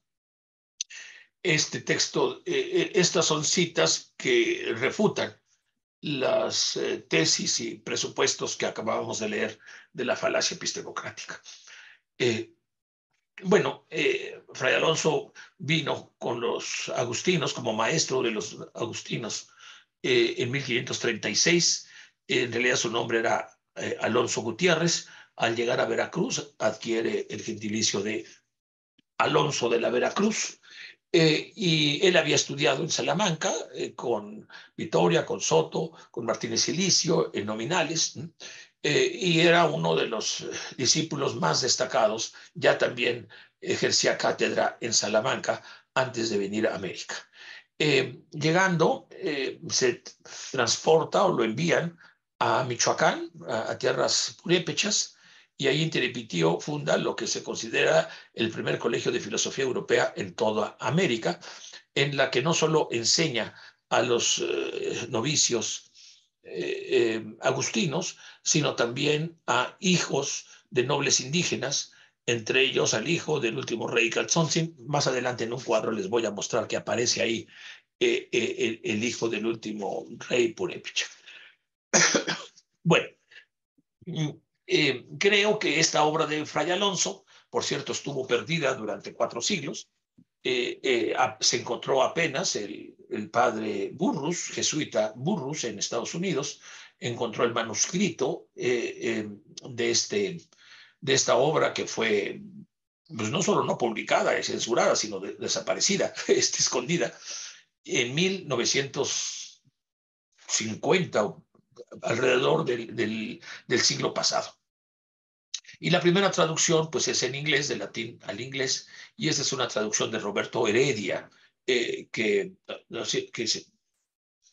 Este texto, estas son citas que refutan las tesis y presupuestos que acabábamos de leer de la falacia epistemocrática. Bueno, Fray Alonso vino con los agustinos como maestro de los agustinos en 1536. En realidad su nombre era Alonso Gutiérrez. Al llegar a Veracruz adquiere el gentilicio de Alonso de la Veracruz. Y él había estudiado en Salamanca con Vitoria, con Soto, con Martínez Silicio, en nominales, y era uno de los discípulos más destacados. Ya también ejercía cátedra en Salamanca antes de venir a América. Llegando, se transporta o lo envían a Michoacán, a tierras purépechas, y ahí en Terepitío funda lo que se considera el primer colegio de filosofía europea en toda América, en la que no solo enseña a los novicios agustinos, sino también a hijos de nobles indígenas, entre ellos al hijo del último rey Calzonsin. Más adelante en un cuadro les voy a mostrar que aparece ahí el hijo del último rey purépecha. Bueno, creo que esta obra de Fray Alonso, por cierto, estuvo perdida durante 4 siglos. Se encontró apenas el padre Burrus, jesuita Burrus en Estados Unidos, encontró el manuscrito de esta obra que fue, pues no solo no publicada, censurada, sino desaparecida, escondida, en 1950, alrededor del siglo pasado. Y la primera traducción, pues, es en inglés, de latín al inglés, y esta es una traducción de Roberto Heredia, no sé,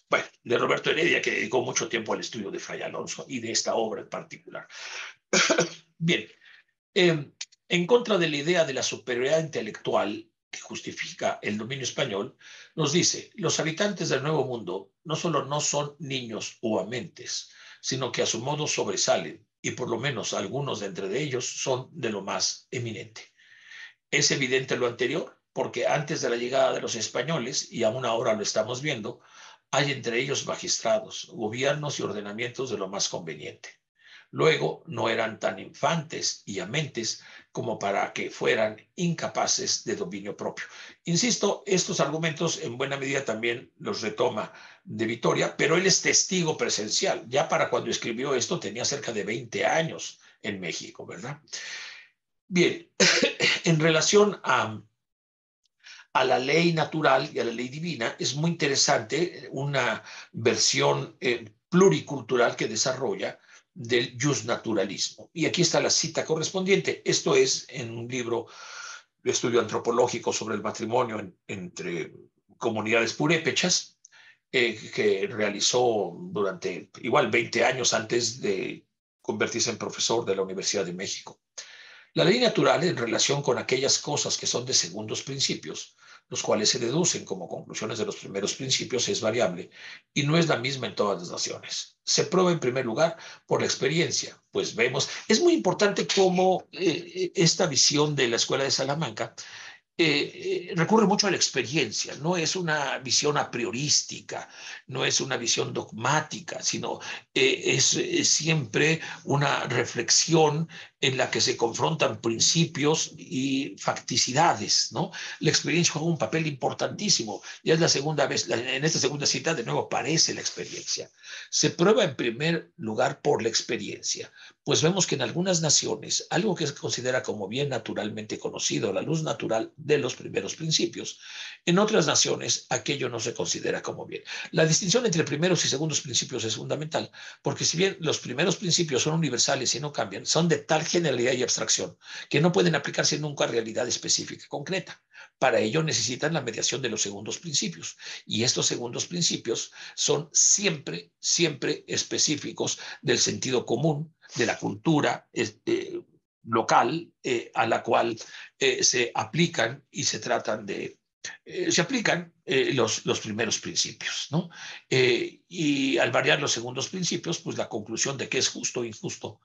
bueno, de Roberto Heredia, que dedicó mucho tiempo al estudio de Fray Alonso y de esta obra en particular. Bien, en contra de la idea de la superioridad intelectual que justifica el dominio español, nos dice, los habitantes del Nuevo Mundo no solo no son niños o amentes, sino que a su modo sobresalen, y por lo menos algunos de entre ellos son de lo más eminente. Es evidente lo anterior, porque antes de la llegada de los españoles, y aún ahora lo estamos viendo, hay entre ellos magistrados, gobiernos y ordenamientos de lo más conveniente. Luego no eran tan infantes y amentes como para que fueran incapaces de dominio propio. Insisto, estos argumentos en buena medida también los retoma de Vitoria, pero él es testigo presencial. Ya para cuando escribió esto tenía cerca de 20 años en México, ¿verdad? Bien, en relación a la ley natural y a la ley divina, es muy interesante una versión pluricultural que desarrolla del justnaturalismo. Y aquí está la cita correspondiente. Esto es en un libro de estudio antropológico sobre el matrimonio entre comunidades purépechas, que realizó durante igual 20 años antes de convertirse en profesor de la Universidad de México. La ley natural, en relación con aquellas cosas que son de segundos principios, los cuales se deducen como conclusiones de los primeros principios, es variable y no es la misma en todas las naciones. Se prueba en primer lugar por la experiencia, pues vemos, es muy importante cómo esta visión de la Escuela de Salamanca recurre mucho a la experiencia, no es una visión a priorística, no es una visión dogmática, sino es siempre una reflexión en la que se confrontan principios y facticidades, ¿no? La experiencia juega un papel importantísimo. Ya es la segunda vez, en esta segunda cita de nuevo aparece la experiencia. Se prueba en primer lugar por la experiencia, pues vemos que en algunas naciones, algo que se considera como bien naturalmente conocido, la luz natural de los primeros principios, en otras naciones aquello no se considera como bien. La distinción entre primeros y segundos principios es fundamental, porque si bien los primeros principios son universales y no cambian, son de tal generalidad y abstracción que no pueden aplicarse nunca a realidad específica y concreta. Para ello necesitan la mediación de los segundos principios, y estos segundos principios son siempre, siempre específicos del sentido común, de la cultura local a la cual se aplican y se tratan de se aplican los primeros principios, ¿no? Y al variar los segundos principios, pues la conclusión de qué es justo e injusto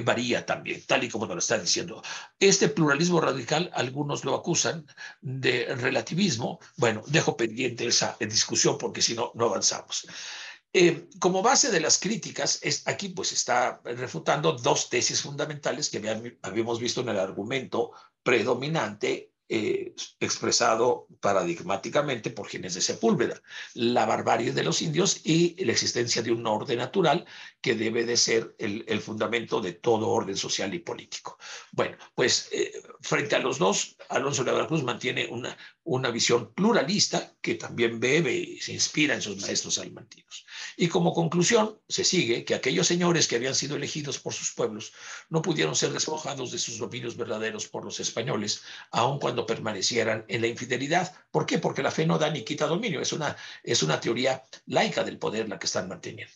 varía también, tal y como nos lo está diciendo. Este pluralismo radical, algunos lo acusan de relativismo. Bueno, dejo pendiente esa discusión porque si no, no avanzamos. Como base de las críticas, aquí pues está refutando dos tesis fundamentales que habíamos visto en el argumento predominante expresado paradigmáticamente por Ginés de Sepúlveda: la barbarie de los indios y la existencia de un orden natural que debe de ser el fundamento de todo orden social y político. Bueno, pues frente a los dos, Alonso de la Veracruz mantiene una visión pluralista que también bebe y se inspira en sus maestros salmantinos. Y como conclusión, se sigue que aquellos señores que habían sido elegidos por sus pueblos no pudieron ser despojados de sus dominios verdaderos por los españoles, aun cuando permanecieran en la infidelidad. ¿Por qué? Porque la fe no da ni quita dominio. Es una teoría laica del poder la que están manteniendo,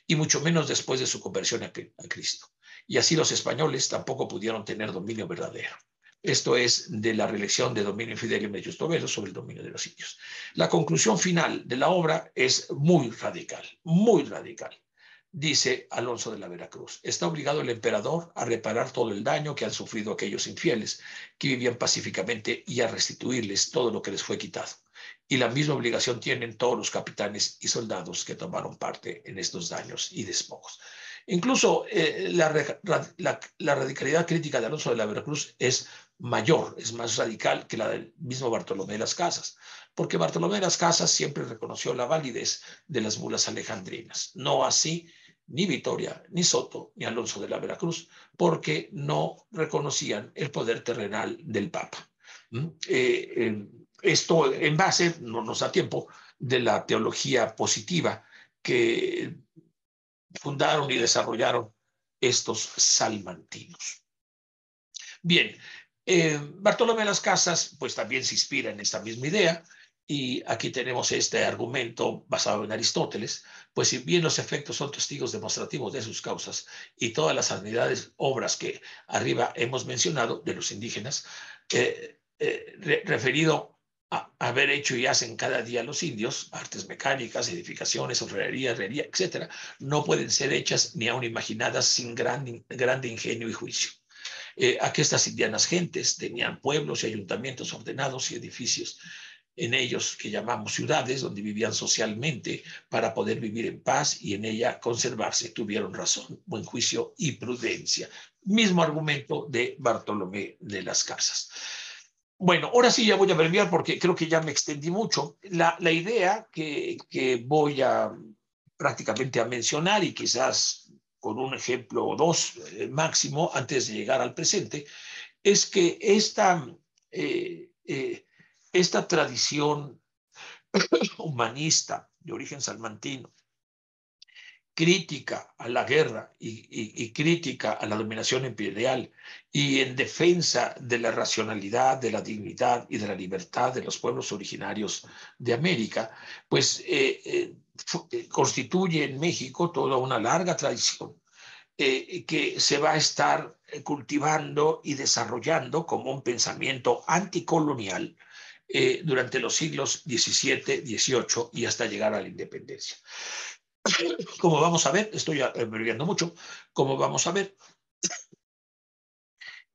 y mucho menos después de su conversión a Cristo. Y así los españoles tampoco pudieron tener dominio verdadero. Esto es de la reelección de Dominio Fidelio Medius Tobelo sobre el dominio de los indios. La conclusión final de la obra es muy radical, muy radical. Dice Alonso de la Veracruz: está obligado el emperador a reparar todo el daño que han sufrido aquellos infieles que vivían pacíficamente y a restituirles todo lo que les fue quitado. Y la misma obligación tienen todos los capitanes y soldados que tomaron parte en estos daños y despojos. Incluso la radicalidad crítica de Alonso de la Veracruz es mayor, es más radical que la del mismo Bartolomé de las Casas, porque Bartolomé de las Casas siempre reconoció la validez de las bulas alejandrinas. No así ni Vitoria, ni Soto, ni Alonso de la Veracruz, porque no reconocían el poder terrenal del Papa. Esto en base, no nos da tiempo, de la teología positiva que fundaron y desarrollaron estos salmantinos. Bien, Bartolomé de las Casas pues también se inspira en esta misma idea, y aquí tenemos este argumento basado en Aristóteles: pues si bien los efectos son testigos demostrativos de sus causas, y todas las habilidades, obras que arriba hemos mencionado de los indígenas, referido a haber hecho y hacen cada día los indios, artes mecánicas, edificaciones, orfebrería, herrería, etcétera, no pueden ser hechas ni aun imaginadas sin grande ingenio y juicio. Aquí estas indianas gentes tenían pueblos y ayuntamientos ordenados y edificios en ellos que llamamos ciudades, donde vivían socialmente para poder vivir en paz y en ella conservarse. Tuvieron razón, buen juicio y prudencia. Mismo argumento de Bartolomé de las Casas. Bueno, ahora sí ya voy a abreviar porque creo que ya me extendí mucho. La idea que voy a prácticamente a mencionar, y quizás con un ejemplo o dos máximo antes de llegar al presente, es que eh, eh, esta tradición humanista de origen salmantino, crítica a la guerra y crítica a la dominación imperial, y en defensa de la racionalidad, de la dignidad y de la libertad de los pueblos originarios de América, pues constituye en México toda una larga tradición que se va a estar cultivando y desarrollando como un pensamiento anticolonial durante los siglos XVII, XVIII y hasta llegar a la independencia. Como vamos a ver, estoy abreviando mucho, como vamos a ver,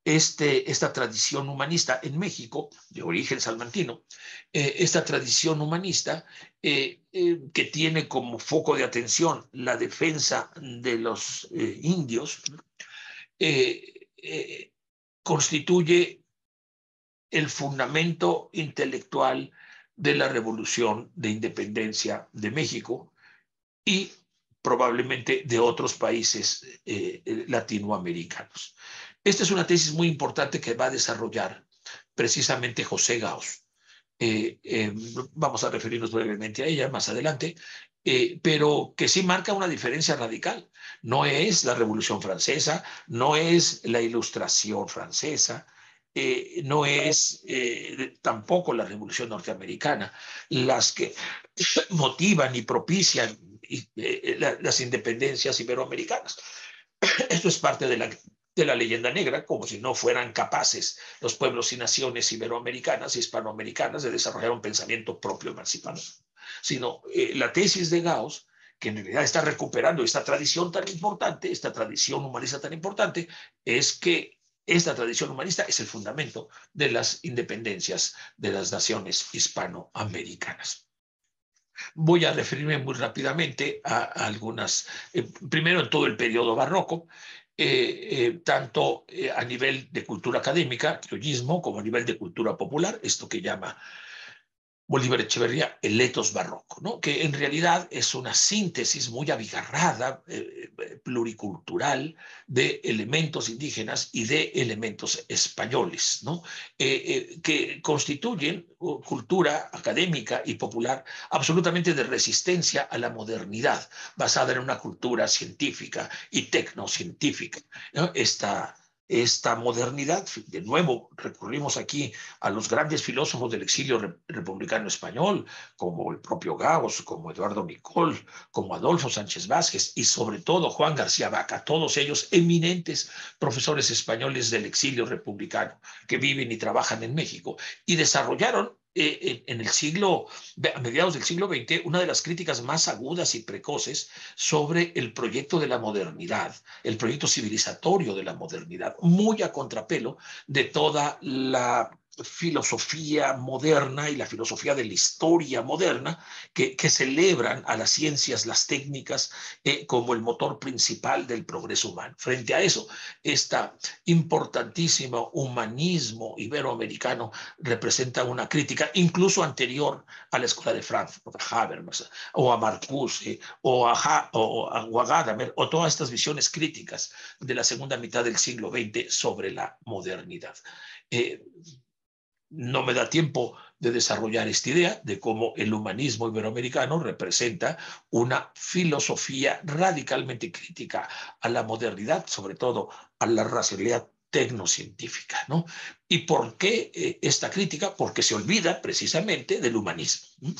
esta tradición humanista en México, de origen salmantino, esta tradición humanista que tiene como foco de atención la defensa de los indios, constituye el fundamento intelectual de la Revolución de Independencia de México, y probablemente de otros países latinoamericanos. Esta es una tesis muy importante que va a desarrollar precisamente José Gauss. Vamos a referirnos brevemente a ella más adelante, pero que sí marca una diferencia radical. No es la Revolución Francesa, no es la Ilustración Francesa, no es tampoco la Revolución Norteamericana las que motivan y propician las independencias iberoamericanas. Esto es parte de la leyenda negra, como si no fueran capaces los pueblos y naciones iberoamericanas y hispanoamericanas de desarrollar un pensamiento propio emancipador, sino la tesis de Gauss, que en realidad está recuperando esta tradición tan importante, esta tradición humanista tan importante, es que esta tradición humanista es el fundamento de las independencias de las naciones hispanoamericanas. Voy a referirme muy rápidamente a algunas, primero en todo el periodo barroco, tanto a nivel de cultura académica, criollismo, como a nivel de cultura popular, esto que llama Bolívar Echeverría, el etos barroco, ¿no? Que en realidad es una síntesis muy abigarrada, pluricultural, de elementos indígenas y de elementos españoles, ¿no? Que constituyen cultura académica y popular absolutamente de resistencia a la modernidad, basada en una cultura científica y tecnocientífica, ¿no? Esta modernidad, de nuevo recurrimos aquí a los grandes filósofos del exilio republicano español, como el propio Gauss, como Eduardo Micol, como Adolfo Sánchez Vázquez y sobre todo Juan García Vaca, todos ellos eminentes profesores españoles del exilio republicano que viven y trabajan en México y desarrollaron en el siglo, a mediados del siglo XX, una de las críticas más agudas y precoces sobre el proyecto de la modernidad, el proyecto civilizatorio de la modernidad, muy a contrapelo de toda la filosofía moderna y la filosofía de la historia moderna que celebran a las ciencias, las técnicas, como el motor principal del progreso humano. Frente a eso, este importantísimo humanismo iberoamericano representa una crítica incluso anterior a la escuela de Frankfurt, a Habermas, o a Marcuse, o a Gadamer, o todas estas visiones críticas de la segunda mitad del siglo XX sobre la modernidad. No me da tiempo de desarrollar esta idea de cómo el humanismo iberoamericano representa una filosofía radicalmente crítica a la modernidad, sobre todo a la racionalidad tecnocientífica, ¿no? ¿Y por qué esta crítica? Porque se olvida precisamente del humanismo.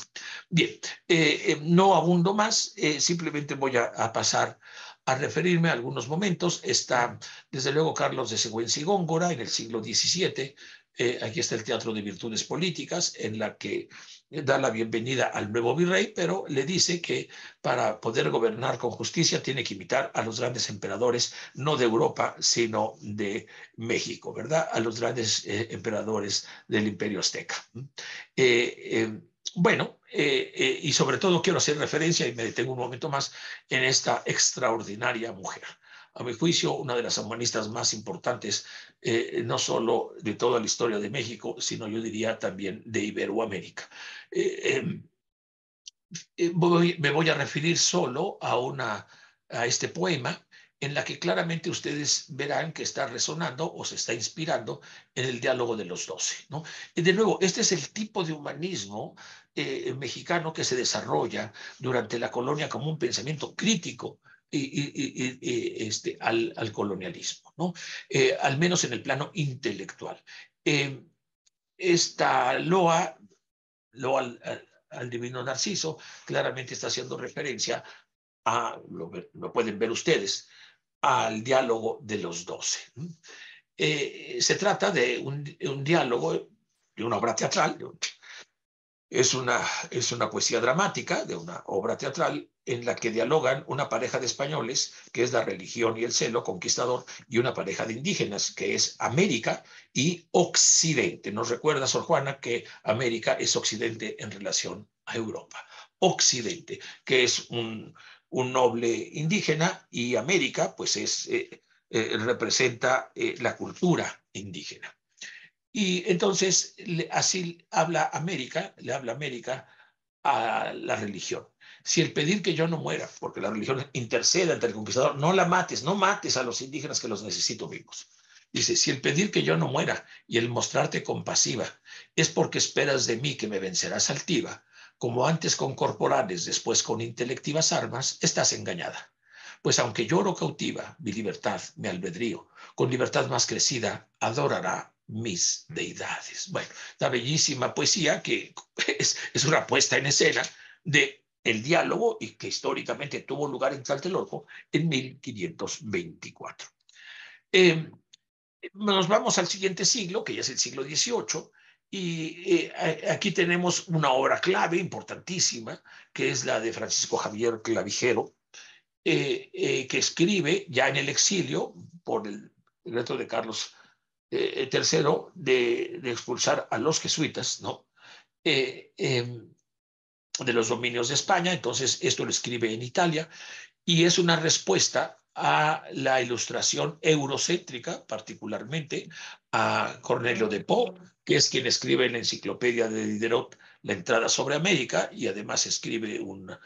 Bien, no abundo más, simplemente voy a pasar a referirme a algunos momentos. Está, desde luego, Carlos de Sigüenza y Góngora en el siglo XVII. Aquí está el Teatro de Virtudes Políticas, en la que da la bienvenida al nuevo virrey, pero le dice que para poder gobernar con justicia tiene que imitar a los grandes emperadores, no de Europa, sino de México, ¿verdad? A los grandes emperadores del Imperio Azteca. Bueno, y sobre todo quiero hacer referencia, y me detengo un momento más, en esta extraordinaria mujer. A mi juicio, una de las humanistas más importantes, no solo de toda la historia de México, sino yo diría también de Iberoamérica. Me voy a referir solo a este poema en la que claramente ustedes verán que está resonando o se está inspirando en el diálogo de los 12, ¿no? Y de nuevo, este es el tipo de humanismo mexicano que se desarrolla durante la colonia como un pensamiento crítico al colonialismo, ¿no? Al menos en el plano intelectual. Esta loa al divino Narciso claramente está haciendo referencia lo pueden ver ustedes, al diálogo de los 12. Se trata de un diálogo, de una obra teatral, es una poesía dramática de una obra teatral en la que dialogan una pareja de españoles, que es la religión y el celo conquistador, y una pareja de indígenas, que es América y Occidente. Nos recuerda, Sor Juana, que América es Occidente en relación a Europa. Occidente, que es un noble indígena, y América, pues representa la cultura indígena. Y entonces así habla América, le habla América a la religión. si el pedir que yo no muera, porque la religión intercede ante el conquistador, no la mates, no mates a los indígenas que los necesito vivos. Dice, si el pedir que yo no muera y el mostrarte compasiva es porque esperas de mí que me vencerás altiva, como antes con corporales, después con intelectivas armas, estás engañada. Pues aunque lloro cautiva, mi libertad, mi albedrío, con libertad más crecida, adorará mis deidades. Bueno, la bellísima poesía que es una puesta en escena de el diálogo y que históricamente tuvo lugar en Tlatelolco en 1524. Nos vamos al siguiente siglo, que ya es el siglo XVIII, y aquí tenemos una obra clave, importantísima, que es la de Francisco Javier Clavijero, que escribe ya en el exilio por el decreto de Carlos III de expulsar a los jesuitas, ¿no? De los dominios de España. Entonces, esto lo escribe en Italia y es una respuesta a la ilustración eurocéntrica, particularmente a Cornelio de Poe, que es quien escribe en la enciclopedia de Diderot la entrada sobre América y además escribe una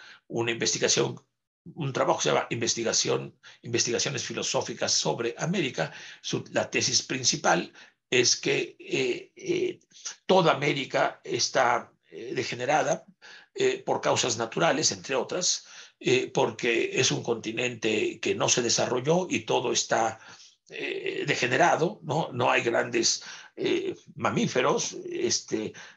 investigación, un trabajo que se llama Investigaciones Filosóficas sobre América. La tesis principal es que toda América está degenerada por causas naturales, entre otras, porque es un continente que no se desarrolló y todo está degenerado, ¿no? No hay grandes mamíferos,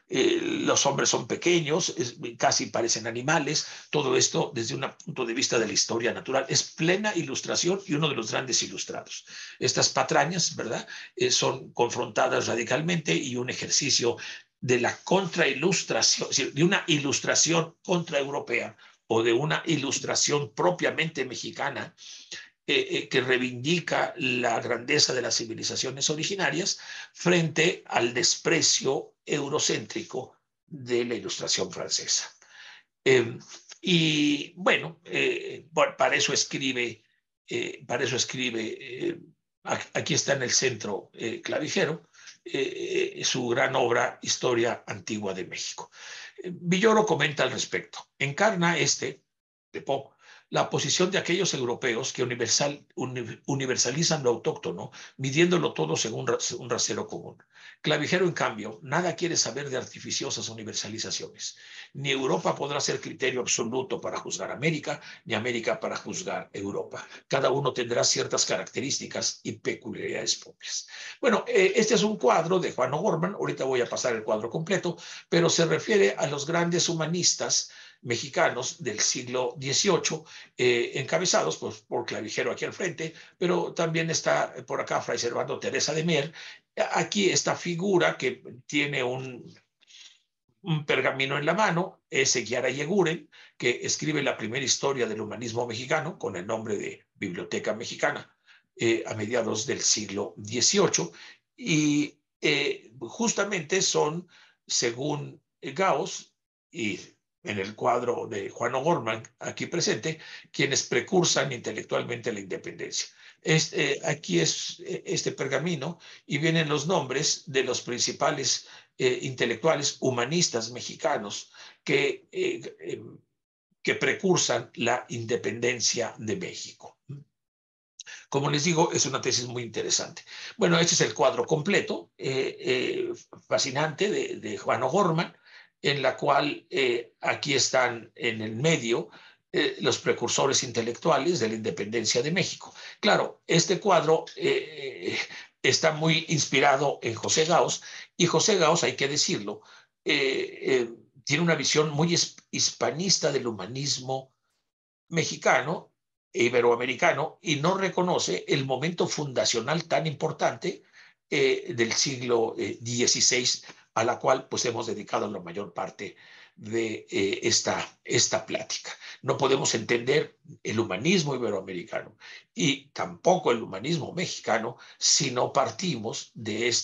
los hombres son pequeños, casi parecen animales, todo esto desde un punto de vista de la historia natural. Es plena ilustración y uno de los grandes ilustrados. Estas patrañas, ¿verdad? Son confrontadas radicalmente y un ejercicio de la contrailustración, es decir, de una ilustración contraeuropea o de una ilustración propiamente mexicana que reivindica la grandeza de las civilizaciones originarias frente al desprecio eurocéntrico de la ilustración francesa. Y bueno, para eso escribe, aquí está en el centro Clavijero, su gran obra Historia Antigua de México. Villoro comenta al respecto. Encarna de Poe, la posición de aquellos europeos que universalizan lo autóctono, midiéndolo todo según un rasero común. Clavijero, en cambio, nada quiere saber de artificiosas universalizaciones. Ni Europa podrá ser criterio absoluto para juzgar América, ni América para juzgar Europa. Cada uno tendrá ciertas características y peculiaridades propias. Bueno, este es un cuadro de Juan O'Gorman, ahorita voy a pasar el cuadro completo, pero se refiere a los grandes humanistas mexicanos del siglo XVIII, encabezados pues, por Clavijero aquí al frente, pero también está por acá Fray Servando Teresa de Mier. Aquí esta figura que tiene un pergamino en la mano, es Eguiara Yeguren, que escribe la primera historia del humanismo mexicano con el nombre de Biblioteca Mexicana a mediados del siglo XVIII. Y justamente son, según Gauss, y en el cuadro de Juan O'Gorman, aquí presente, quienes precursan intelectualmente la independencia. Aquí es este pergamino y vienen los nombres de los principales intelectuales humanistas mexicanos que precursan la independencia de México. Como les digo, es una tesis muy interesante. Bueno, este es el cuadro completo, fascinante, de Juan O'Gorman, en la cual aquí están en el medio los precursores intelectuales de la independencia de México. Claro, este cuadro está muy inspirado en José Gauss, y José Gauss, hay que decirlo, tiene una visión muy hispanista del humanismo mexicano e iberoamericano y no reconoce el momento fundacional tan importante del siglo XVI, a la cual pues hemos dedicado la mayor parte de esta plática. No podemos entender el humanismo iberoamericano y tampoco el humanismo mexicano si no partimos de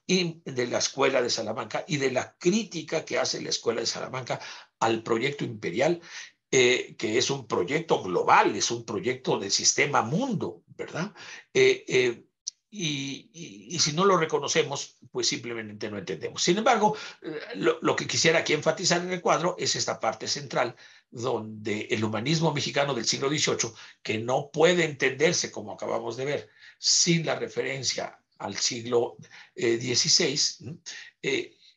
la Escuela de Salamanca y de la crítica que hace la Escuela de Salamanca al proyecto imperial, que es un proyecto global, es un proyecto del sistema mundo, ¿verdad? y si no lo reconocemos, pues simplemente no entendemos. Sin embargo, lo que quisiera aquí enfatizar en el cuadro es esta parte central, donde el humanismo mexicano del siglo XVIII, que no puede entenderse, como acabamos de ver, sin la referencia al siglo XVI,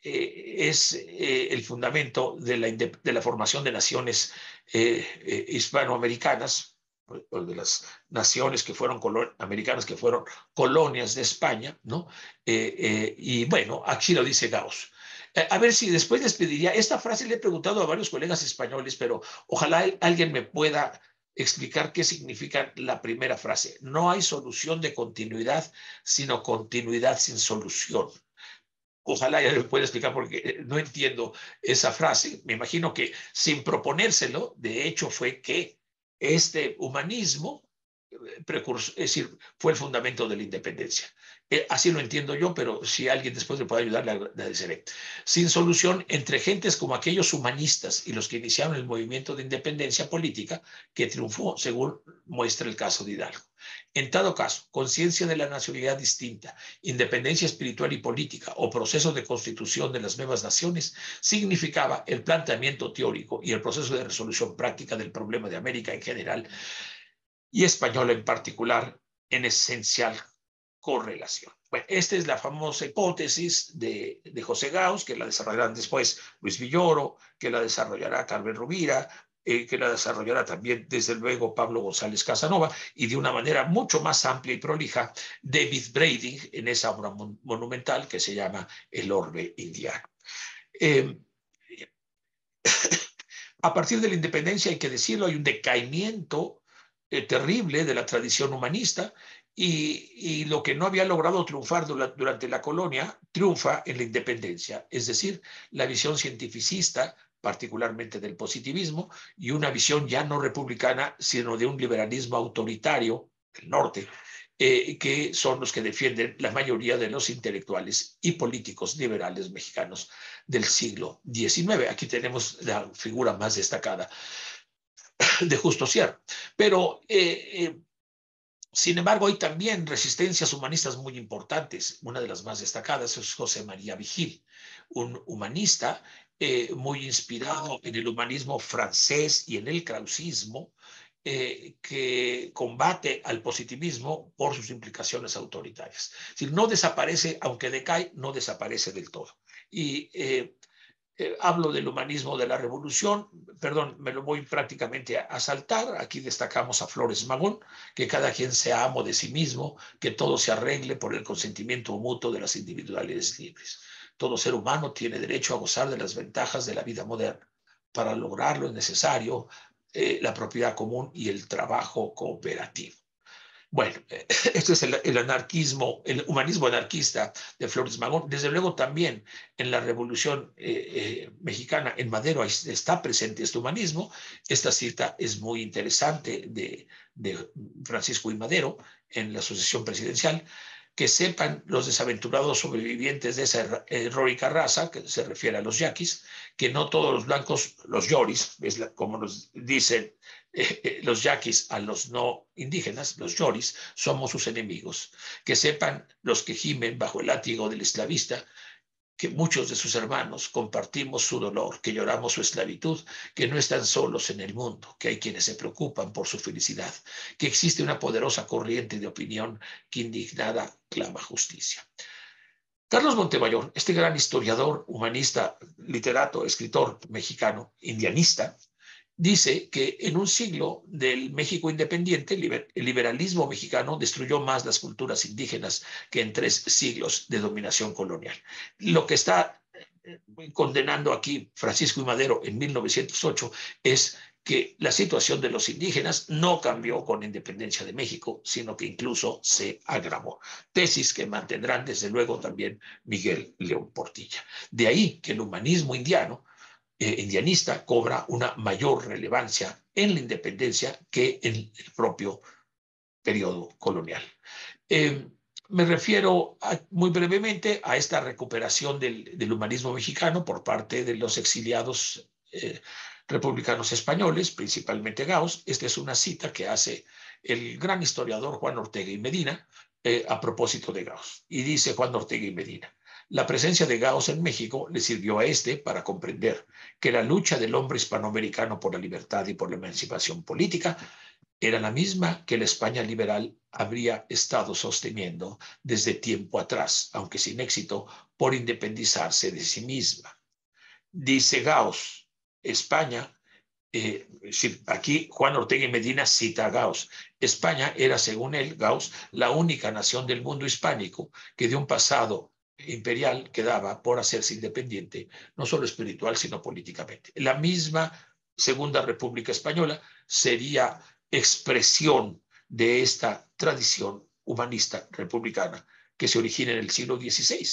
es el fundamento de la formación de naciones hispanoamericanas, o de las naciones que fueron americanas, que fueron colonias de España, ¿no? Y bueno, aquí lo dice Gauss. A ver si después les pediría, esta frase le he preguntado a varios colegas españoles, pero ojalá alguien me pueda explicar qué significa la primera frase. No hay solución de continuidad, sino continuidad sin solución. Ojalá ya me pueda explicar porque no entiendo esa frase. Me imagino que sin proponérselo, de hecho fue que este humanismo precursor, es decir, fue el fundamento de la independencia. Así lo entiendo yo, pero si alguien después me puede ayudar, le agradeceré. Sin solución entre gentes como aquellos humanistas y los que iniciaron el movimiento de independencia política que triunfó, según muestra el caso de Hidalgo. En todo caso, conciencia de la nacionalidad distinta, independencia espiritual y política o proceso de constitución de las nuevas naciones significaba el planteamiento teórico y el proceso de resolución práctica del problema de América en general y española en particular en esencial correlación. Bueno, esta es la famosa hipótesis de José Gauss, que la desarrollarán después Luis Villoro, que la desarrollará Carmen Rovira, que la desarrollará también, desde luego, Pablo González Casanova, y de una manera mucho más amplia y prolija, David Brading, en esa obra monumental que se llama El Orbe Indiano. A partir de la independencia, hay que decirlo, hay un decaimiento terrible de la tradición humanista y lo que no había logrado triunfar durante la colonia triunfa en la independencia, es decir, la visión cientificista, particularmente del positivismo, y una visión ya no republicana, sino de un liberalismo autoritario del norte, que son los que defienden la mayoría de los intelectuales y políticos liberales mexicanos del siglo XIX. Aquí tenemos la figura más destacada de Justo Sierra. Pero, sin embargo, hay también resistencias humanistas muy importantes. Una de las más destacadas es José María Vigil, un humanista muy inspirado en el humanismo francés y en el krausismo, que combate al positivismo por sus implicaciones autoritarias. Es decir, no desaparece, aunque decae, no desaparece del todo. Y hablo del humanismo de la revolución, perdón, me lo voy prácticamente a saltar. Aquí destacamos a Flores Magón, que cada quien sea amo de sí mismo, que todo se arregle por el consentimiento mutuo de las individualidades libres. Todo ser humano tiene derecho a gozar de las ventajas de la vida moderna. Para lograrlo es necesario la propiedad común y el trabajo cooperativo. Bueno, este es el anarquismo, el humanismo anarquista de Flores Magón. Desde luego también en la Revolución Mexicana, en Madero, está presente este humanismo. Esta cita es muy interesante de Francisco I. Madero en la sucesión presidencial. Que sepan los desaventurados sobrevivientes de esa heroica raza, que se refiere a los yaquis, que no todos los blancos, los yoris, como nos dicen los yaquis a los no indígenas, los yoris, somos sus enemigos. Que sepan los que gimen bajo el látigo del esclavista, que muchos de sus hermanos compartimos su dolor, que lloramos su esclavitud, que no están solos en el mundo, que hay quienes se preocupan por su felicidad, que existe una poderosa corriente de opinión que indignada clama justicia. Carlos Montemayor, este gran historiador, humanista, literato, escritor mexicano, indianista, dice que en un siglo del México independiente, el liberalismo mexicano destruyó más las culturas indígenas que en 3 siglos de dominación colonial. Lo que está condenando aquí Francisco I. Madero en 1908 es que la situación de los indígenas no cambió con la independencia de México, sino que incluso se agravó. Tesis que mantendrán desde luego también Miguel León Portilla. De ahí que el humanismo indianista cobra una mayor relevancia en la independencia que en el propio periodo colonial. Me refiero muy brevemente a esta recuperación del humanismo mexicano por parte de los exiliados republicanos españoles, principalmente Gauss. Esta es una cita que hace el gran historiador Juan Ortega y Medina a propósito de Gauss. Y dice Juan Ortega y Medina: la presencia de Gauss en México le sirvió a este para comprender que la lucha del hombre hispanoamericano por la libertad y por la emancipación política era la misma que la España liberal habría estado sosteniendo desde tiempo atrás, aunque sin éxito, por independizarse de sí misma. Dice Gauss: España, aquí Juan Ortega y Medina cita a Gauss: España era, según él, Gauss, la única nación del mundo hispánico que de un pasado imperial quedaba por hacerse independiente, no solo espiritual, sino políticamente. La misma Segunda República Española sería expresión de esta tradición humanista republicana que se origina en el siglo XVI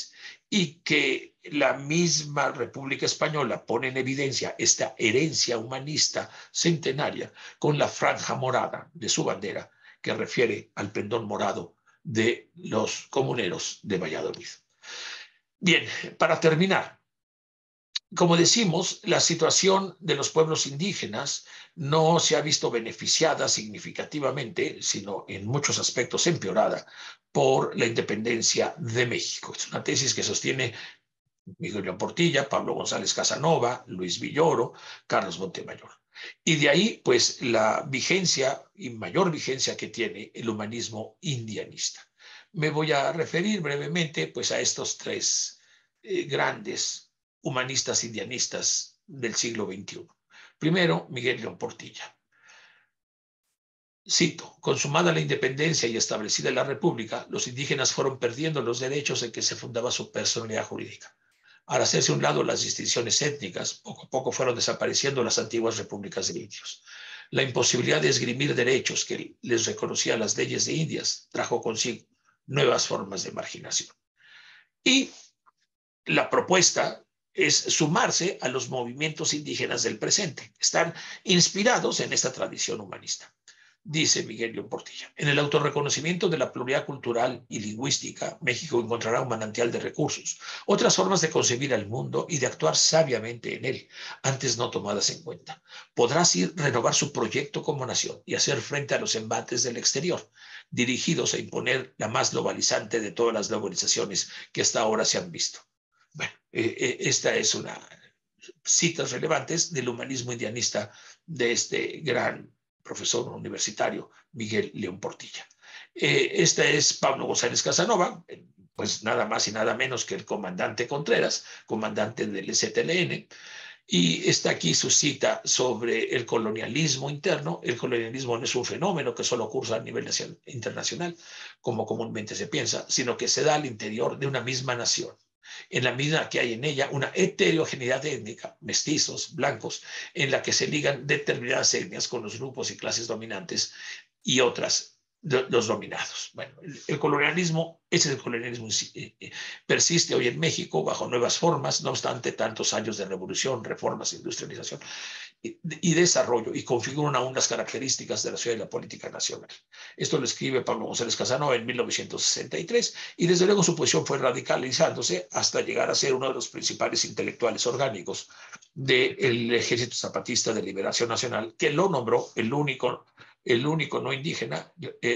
y que la misma República Española pone en evidencia esta herencia humanista centenaria con la franja morada de su bandera, que refiere al pendón morado de los comuneros de Valladolid. Bien, para terminar, como decimos, la situación de los pueblos indígenas no se ha visto beneficiada significativamente, sino en muchos aspectos empeorada por la independencia de México. Es una tesis que sostiene Miguel León Portilla, Pablo González Casanova, Luis Villoro, Carlos Montemayor. Y de ahí, pues, la vigencia y mayor vigencia que tiene el humanismo indianista. Me voy a referir brevemente, pues, a estos tres grandes humanistas indianistas del siglo XXI. Primero, Miguel León Portilla. Cito: consumada la independencia y establecida la república, los indígenas fueron perdiendo los derechos en que se fundaba su personalidad jurídica. Al hacerse a un lado las distinciones étnicas, poco a poco fueron desapareciendo las antiguas repúblicas de indios. La imposibilidad de esgrimir derechos que les reconocían las leyes de Indias trajo consigo nuevas formas de marginación. Y la propuesta es sumarse a los movimientos indígenas del presente. Están inspirados en esta tradición humanista. Dice Miguel León Portilla: en el autorreconocimiento de la pluralidad cultural y lingüística, México encontrará un manantial de recursos, otras formas de concebir al mundo y de actuar sabiamente en él, antes no tomadas en cuenta. Podrá así renovar su proyecto como nación y hacer frente a los embates del exterior, dirigidos a imponer la más globalizante de todas las globalizaciones que hasta ahora se han visto. Bueno, esta es una citas relevantes del humanismo indianista de este gran profesor universitario, Miguel León Portilla. Este es Pablo González Casanova, pues nada más y nada menos que el comandante Contreras, comandante del ZLN, y está aquí su cita sobre el colonialismo interno. El colonialismo no es un fenómeno que solo ocurre a nivel internacional, como comúnmente se piensa, sino que se da al interior de una misma nación, en la medida que hay en ella una heterogeneidad étnica, mestizos, blancos, en la que se ligan determinadas etnias con los grupos y clases dominantes y otras los dominados. Bueno, el colonialismo, ese es el colonialismo, persiste hoy en México bajo nuevas formas, no obstante tantos años de revolución, reformas, industrialización y desarrollo, y configura aún las características de la ciudad y la política nacional. Esto lo escribe Pablo González Casanova en 1963, y desde luego su posición fue radicalizándose hasta llegar a ser uno de los principales intelectuales orgánicos del Ejército Zapatista de Liberación Nacional, que lo nombró el único no indígena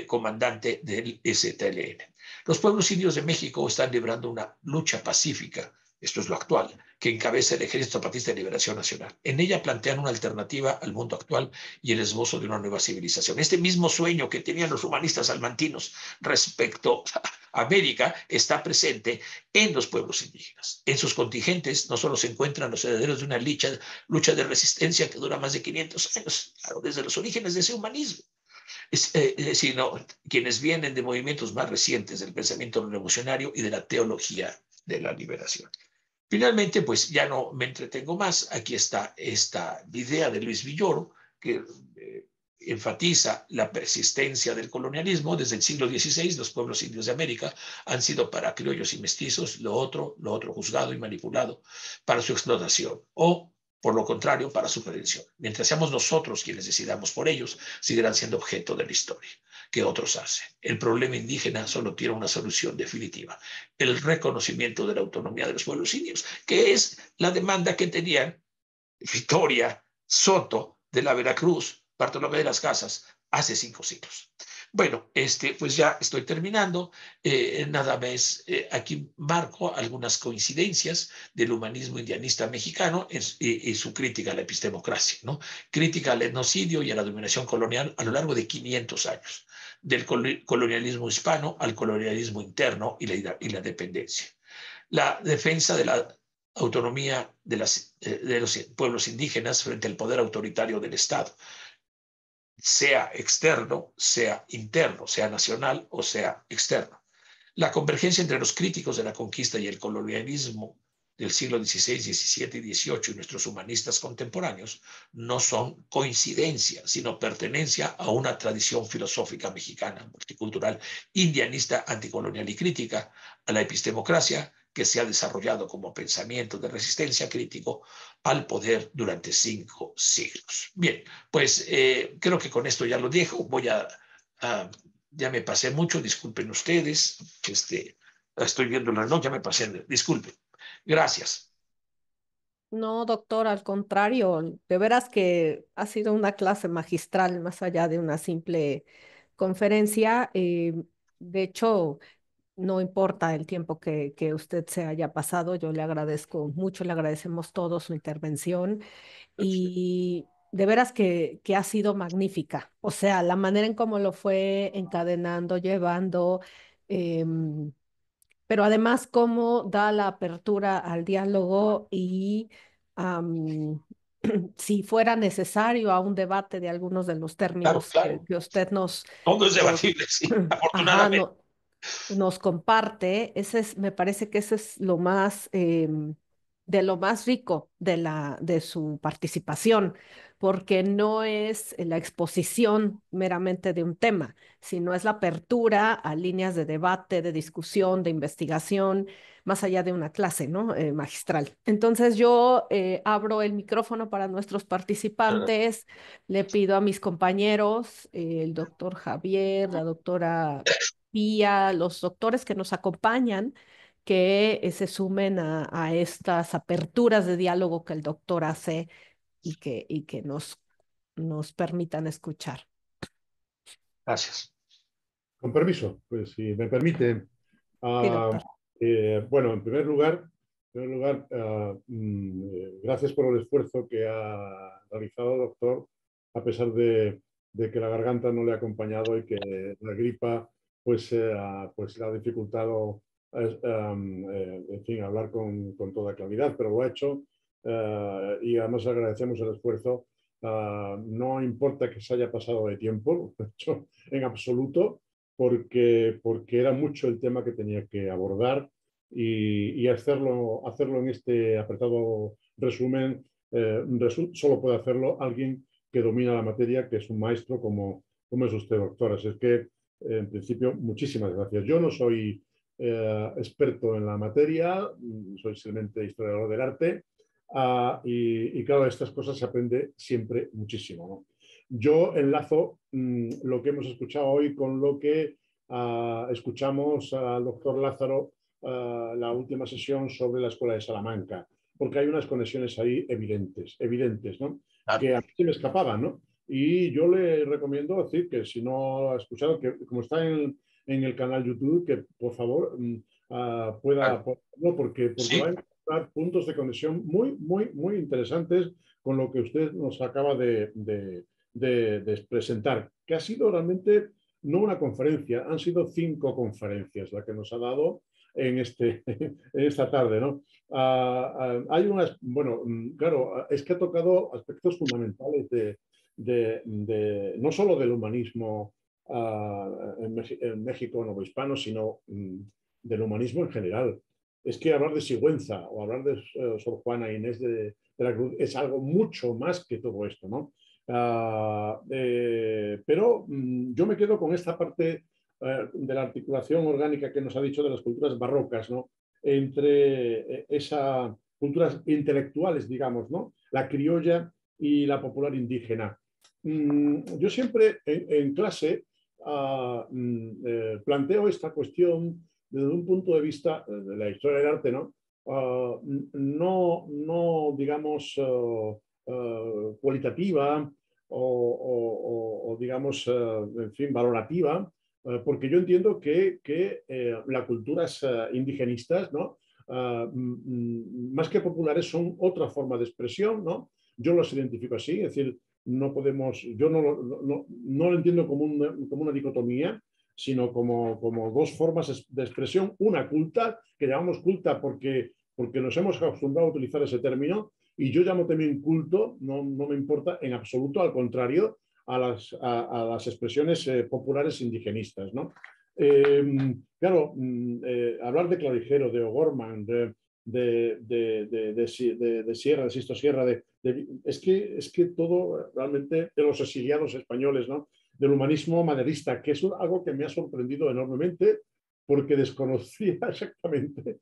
comandante del ZLN. Los pueblos indios de México están librando una lucha pacífica, esto es lo actual, que encabeza el Ejército Zapatista de Liberación Nacional. En ella plantean una alternativa al mundo actual y el esbozo de una nueva civilización. Este mismo sueño que tenían los humanistas salmantinos respecto a América está presente en los pueblos indígenas. En sus contingentes no solo se encuentran los herederos de una lucha de resistencia que dura más de 500 años, claro, desde los orígenes de ese humanismo, sino quienes vienen de movimientos más recientes del pensamiento revolucionario y de la teología de la liberación. Finalmente, pues ya no me entretengo más. Aquí está esta idea de Luis Villoro, que enfatiza la persistencia del colonialismo. Desde el siglo XVI, los pueblos indios de América han sido para criollos y mestizos lo otro juzgado y manipulado para su explotación, o por lo contrario, para su redención. Mientras seamos nosotros quienes decidamos por ellos, seguirán siendo objeto de la historia que otros hacen. El problema indígena solo tiene una solución definitiva: el reconocimiento de la autonomía de los pueblos indios, que es la demanda que tenían Victoria, Soto de la Veracruz, Bartolomé de las Casas, hace 5 siglos. Bueno, pues ya estoy terminando. Nada más, aquí marco algunas coincidencias del humanismo indianista mexicano y su crítica a la epistemocracia, ¿no? Crítica al etnocidio y a la dominación colonial a lo largo de 500 años, del colonialismo hispano al colonialismo interno y la dependencia. La defensa de la autonomía de los pueblos indígenas frente al poder autoritario del Estado, sea externo, sea interno, sea nacional o sea externo. La convergencia entre los críticos de la conquista y el colonialismo del siglo XVI, XVII y XVIII y nuestros humanistas contemporáneos no son coincidencia, sino pertenencia a una tradición filosófica mexicana, multicultural, indianista, anticolonial y crítica, a la epistemocracia que se ha desarrollado como pensamiento de resistencia crítico al poder durante 5 siglos. Bien, pues creo que con esto ya lo dejo. Ya me pasé mucho, disculpen ustedes. Estoy viendo la noche, ya me pasé, disculpen. Gracias. No, doctor, al contrario, de veras que ha sido una clase magistral más allá de una simple conferencia. De hecho, no importa el tiempo que usted se haya pasado, yo le agradezco mucho, le agradecemos todos su intervención y de veras que ha sido magnífica. O sea, la manera en cómo lo fue encadenando, llevando, em, pero además cómo da la apertura al diálogo y am, si fuera necesario a un debate de algunos de los Claro, términos claro. que usted Todo es nos, debatible, sí, ajá, afortunadamente. no, nos comparte, me parece que eso es lo más, de lo más rico de su participación, porque no es la exposición meramente de un tema, sino es la apertura a líneas de debate, de discusión, de investigación, más allá de una clase, ¿no? Magistral. Entonces yo abro el micrófono para nuestros participantes, le pido a mis compañeros, el doctor Javier, la doctora y a los doctores que nos acompañan que se sumen a estas aperturas de diálogo que el doctor hace y que nos permitan escuchar. Gracias. Con permiso, pues si me permite. Sí, ah, doctor. bueno, gracias por el esfuerzo que ha realizado, doctor, a pesar de que la garganta no le ha acompañado y que la gripa pues le ha dificultado en fin, hablar con toda claridad, pero lo ha hecho y además agradecemos el esfuerzo. No importa que se haya pasado de tiempo, lo ha hecho en absoluto porque era mucho el tema que tenía que abordar y hacerlo en este apretado resumen, solo puede hacerlo alguien que domina la materia, que es un maestro como es usted, doctor. Así es que, en principio, muchísimas gracias. Yo no soy experto en la materia, soy simplemente historiador del arte, y claro, de estas cosas se aprende siempre muchísimo, ¿no? Yo enlazo lo que hemos escuchado hoy con lo que escuchamos al doctor Lázaro la última sesión sobre la Escuela de Salamanca, porque hay unas conexiones ahí evidentes, ¿no? Claro. Que a mí se me escapaban, ¿no? Y yo le recomiendo decir que si no ha escuchado, que como está en el canal YouTube, que por favor pueda Claro. ponerlo porque va a Sí, encontrar puntos de conexión muy interesantes con lo que usted nos acaba de presentar, que ha sido realmente no una conferencia, han sido 5 conferencias la que nos ha dado en esta tarde, ¿no? Hay unas, bueno, claro, es que ha tocado aspectos fundamentales no solo del humanismo en México novohispano, sino del humanismo en general. Es que hablar de Sigüenza o hablar de Sor Juana Inés de la Cruz es algo mucho más que todo esto, ¿no? Pero yo me quedo con esta parte de la articulación orgánica que nos ha dicho de las culturas barrocas, ¿no? Entre esas culturas intelectuales, digamos, ¿no? La criolla y la popular indígena. Yo siempre en clase planteo esta cuestión desde un punto de vista de la historia del arte, ¿no? No digamos, cualitativa digamos, en fin, valorativa, porque yo entiendo que las culturas indigenistas, ¿no? Más que populares son otra forma de expresión, ¿no? Yo los identifico así, es decir, no podemos, yo no lo entiendo como una dicotomía, sino como dos formas de expresión, una culta, que llamamos culta porque nos hemos acostumbrado a utilizar ese término, y yo llamo también culto, no me importa en absoluto, al contrario, a las expresiones populares indigenistas, ¿no? Claro, hablar de Clavijero, de O'Gorman, de Sierra, de Sisto Sierra, es que todo realmente de los exiliados españoles, ¿no? Del humanismo maderista, que es algo que me ha sorprendido enormemente porque desconocía exactamente,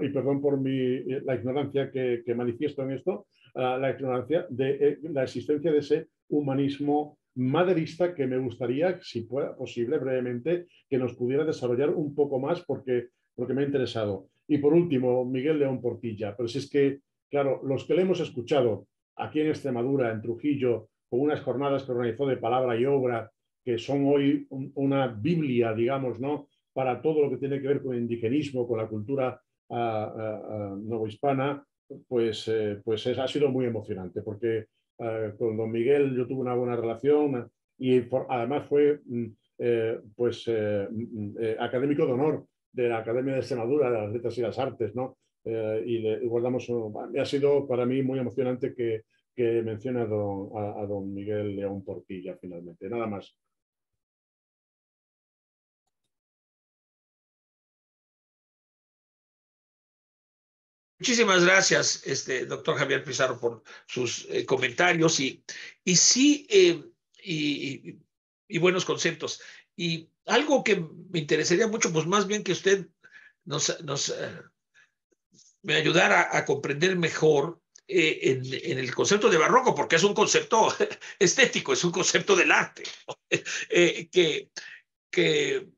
y perdón por la ignorancia que manifiesto en esto, la ignorancia de la existencia de ese humanismo maderista que me gustaría, si fuera posible, brevemente, que nos pudiera desarrollar un poco más porque me ha interesado. Y por último, Miguel León Portilla. Pero si es que, claro, los que le hemos escuchado aquí en Extremadura, en Trujillo, con unas jornadas que organizó de palabra y obra, que son hoy una biblia, digamos, ¿no? Para todo lo que tiene que ver con el indigenismo, con la cultura novohispana, pues ha sido muy emocionante, porque con don Miguel yo tuve una buena relación y además fue académico de honor de la Academia de Extremadura de las Letras y las Artes, ¿no? Y guardamos, ha sido para mí muy emocionante que mencione a don Miguel León Portilla finalmente. Nada más. Muchísimas gracias, doctor Javier Pizarro, por sus comentarios y sí, y buenos conceptos. Y algo que me interesaría mucho, pues más bien que usted me ayudara a comprender mejor en el concepto de barroco, porque es un concepto estético, es un concepto del arte, ¿no? que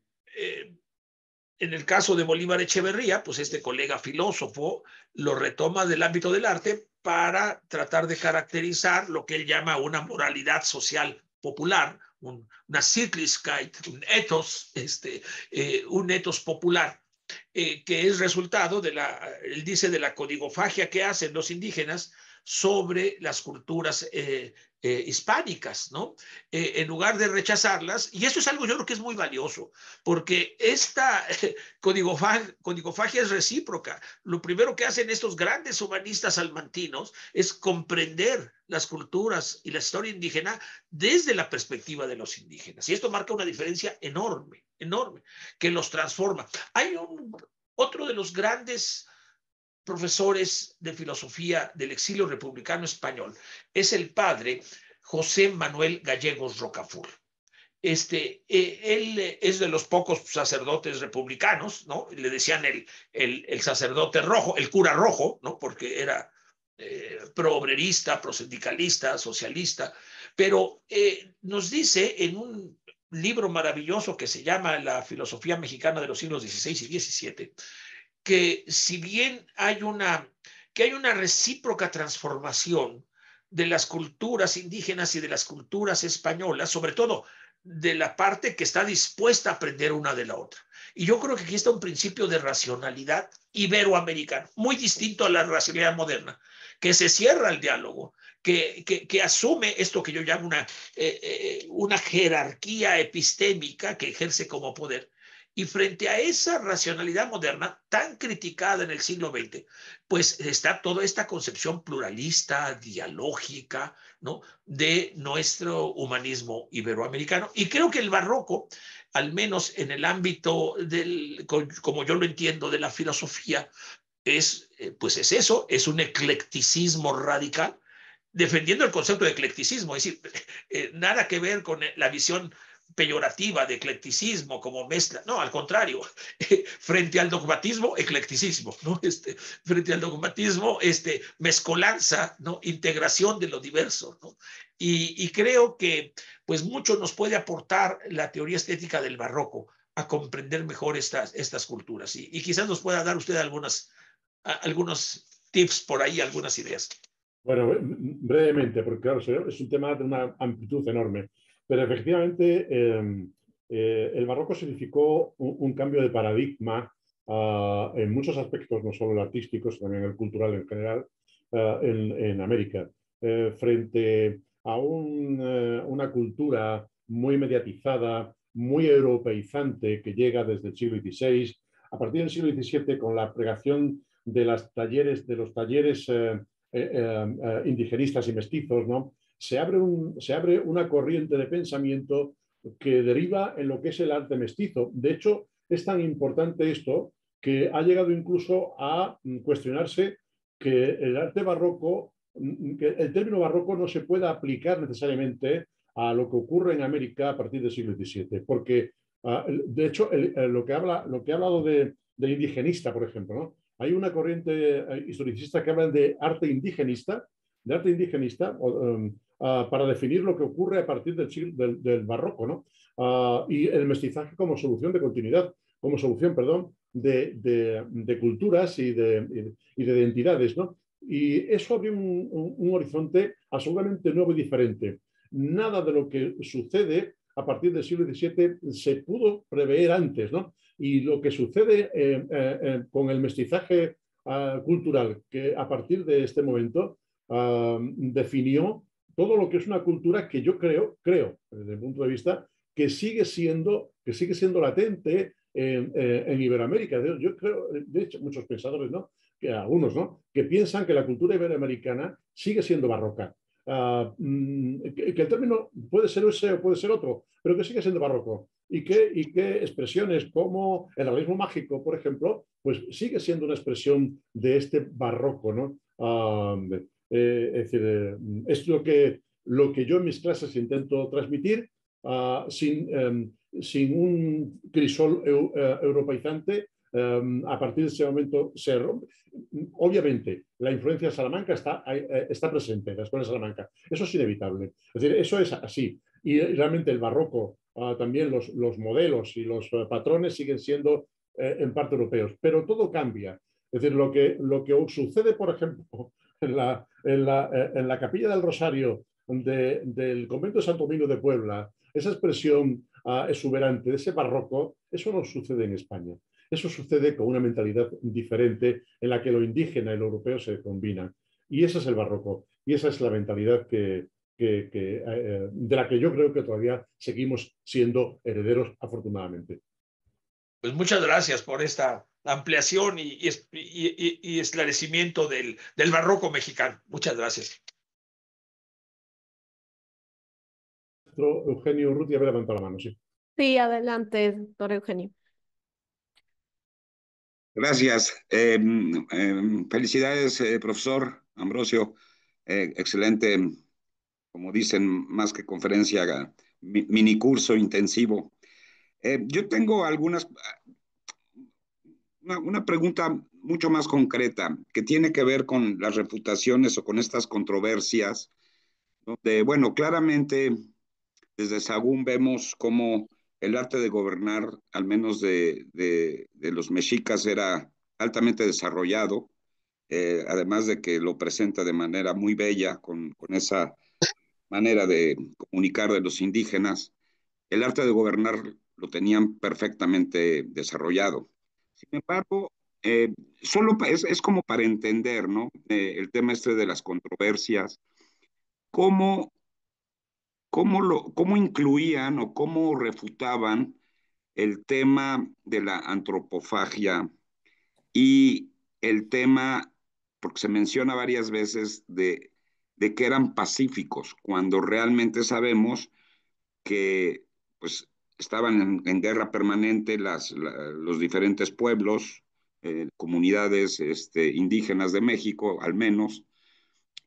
en el caso de Bolívar Echeverría, pues este colega filósofo lo retoma del ámbito del arte para tratar de caracterizar lo que él llama una moralidad social popular, una Sittlichkeit, un ethos popular, que es resultado él dice, de la codigofagia que hacen los indígenas sobre las culturas hispánicas, ¿no? En lugar de rechazarlas, y eso es algo yo creo que es muy valioso, porque esta codigofagia es recíproca. Lo primero que hacen estos grandes humanistas salmantinos es comprender las culturas y la historia indígena desde la perspectiva de los indígenas, y esto marca una diferencia enorme, enorme, que los transforma. Hay otro de los grandes profesores de filosofía del exilio republicano español, es el padre José Manuel Gallegos Rocafort. Él es de los pocos sacerdotes republicanos, ¿no? Le decían el sacerdote rojo, el cura rojo, ¿no? Porque era pro-obrerista, pro-sindicalista, socialista, pero nos dice en un libro maravilloso que se llama La filosofía mexicana de los siglos XVI y XVII, que si bien hay una recíproca transformación de las culturas indígenas y de las culturas españolas, sobre todo de la parte que está dispuesta a aprender una de la otra. Y yo creo que aquí está un principio de racionalidad iberoamericano, muy distinto a la racionalidad moderna, que se cierra al diálogo, que asume esto que yo llamo una jerarquía epistémica que ejerce como poder. Y frente a esa racionalidad moderna tan criticada en el siglo XX, pues está toda esta concepción pluralista, dialógica, ¿no? De nuestro humanismo iberoamericano. Y creo que el barroco, al menos en el ámbito como yo lo entiendo, de la filosofía, pues es eso, es un eclecticismo radical, defendiendo el concepto de eclecticismo, es decir, nada que ver con la visión peyorativa de eclecticismo como mezcla, no, al contrario, frente al dogmatismo, eclecticismo, ¿no? Frente al dogmatismo, mezcolanza, ¿no? Integración de lo diverso, ¿no? Y creo que pues mucho nos puede aportar la teoría estética del barroco a comprender mejor estas culturas, y quizás nos pueda dar usted algunos tips por ahí, algunas ideas. Bueno, brevemente, porque claro, es un tema de una amplitud enorme, pero efectivamente el barroco significó un cambio de paradigma en muchos aspectos, no solo el artístico, sino también el cultural en general, en América, frente a una cultura muy mediatizada, muy europeizante que llega desde el siglo XVI. A partir del siglo XVII, con la pregación de los talleres indigenistas y mestizos, ¿no? Se abre una corriente de pensamiento que deriva en lo que es el arte mestizo. De hecho, es tan importante esto que ha llegado incluso a cuestionarse que el arte barroco, que el término barroco no se pueda aplicar necesariamente a lo que ocurre en América a partir del siglo XVII, porque de hecho lo que ha hablado de indigenista, por ejemplo, ¿no? Hay una corriente historicista que habla de arte indigenista para definir lo que ocurre a partir del barroco, ¿no? Y el mestizaje como solución de continuidad, como solución, perdón, de culturas y de identidades, ¿no? Y eso abre un horizonte absolutamente nuevo y diferente. Nada de lo que sucede a partir del siglo XVII se pudo prever antes, ¿no? Y lo que sucede con el mestizaje cultural, que a partir de este momento definió todo lo que es una cultura que yo creo, desde el punto de vista, que sigue siendo latente en Iberoamérica. Yo creo, de hecho, muchos pensadores, ¿no? Algunos, ¿no? Que piensan que la cultura iberoamericana sigue siendo barroca. Que el término puede ser ese o puede ser otro, pero que sigue siendo barroco. Y que expresiones como el realismo mágico, por ejemplo, pues sigue siendo una expresión de este barroco, ¿no? Es decir, es lo que yo en mis clases intento transmitir sin un crisol europeizante. A partir de ese momento se rompe. Obviamente, la influencia de Salamanca está presente en la Escuela de Salamanca. Eso es inevitable. Es decir, eso es así. Y realmente el barroco, también los modelos y los patrones siguen siendo en parte europeos. Pero todo cambia. Es decir, lo que sucede, por ejemplo, en la Capilla del Rosario del convento de Santo Domingo de Puebla, esa expresión exuberante de ese barroco, eso no sucede en España. Eso sucede con una mentalidad diferente en la que lo indígena y lo europeo se combinan. Y ese es el barroco. Y esa es la mentalidad de la que yo creo que todavía seguimos siendo herederos, afortunadamente. Pues muchas gracias por esta ampliación y esclarecimiento del barroco mexicano. Muchas gracias. Eugenio Urrutia había levantado la mano, sí. Sí, adelante, doctor Eugenio. Gracias. Felicidades, profesor Ambrosio. Excelente, como dicen, más que conferencia, mini curso intensivo. Yo tengo una pregunta mucho más concreta que tiene que ver con las refutaciones o con estas controversias, donde, bueno, claramente desde Sahagún vemos cómo el arte de gobernar, al menos de los mexicas, era altamente desarrollado, además de que lo presenta de manera muy bella, con esa manera de comunicar de los indígenas. El arte de gobernar lo tenían perfectamente desarrollado. Sin embargo, es como para entender, ¿no? El tema este de las controversias, cómo cómo incluían o cómo refutaban el tema de la antropofagia y el tema, porque se menciona varias veces, de que eran pacíficos, cuando realmente sabemos que pues, estaban en guerra permanente los diferentes pueblos, comunidades indígenas de México, al menos,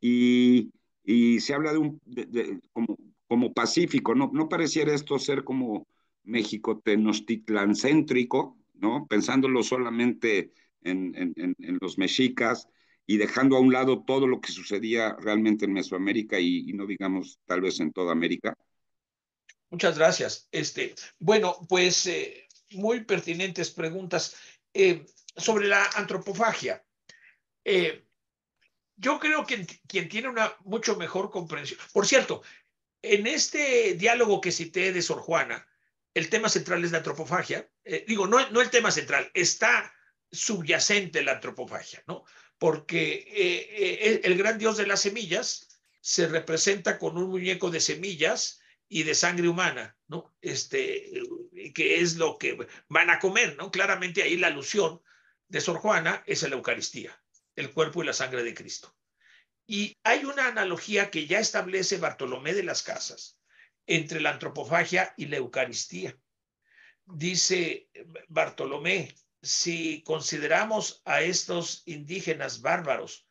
y, y se habla como pacífico, ¿no? No pareciera esto ser como México tenochtitlancéntrico, ¿no? Pensándolo solamente en los mexicas y dejando a un lado todo lo que sucedía realmente en Mesoamérica y no digamos tal vez en toda América. Muchas gracias. Bueno, pues muy pertinentes preguntas sobre la antropofagia. Yo creo que quien tiene una mucho mejor comprensión. Por cierto, en este diálogo que cité de Sor Juana, el tema central es la antropofagia. Digo, no el tema central, está subyacente la antropofagia, ¿no? Porque el gran dios de las semillas se representa con un muñeco de semillas y de sangre humana, ¿no? Que es lo que van a comer, ¿no? Claramente ahí la alusión de Sor Juana es a la Eucaristía, el cuerpo y la sangre de Cristo. Y hay una analogía que ya establece Bartolomé de las Casas entre la antropofagia y la Eucaristía. Dice Bartolomé, si consideramos a estos indígenas bárbaros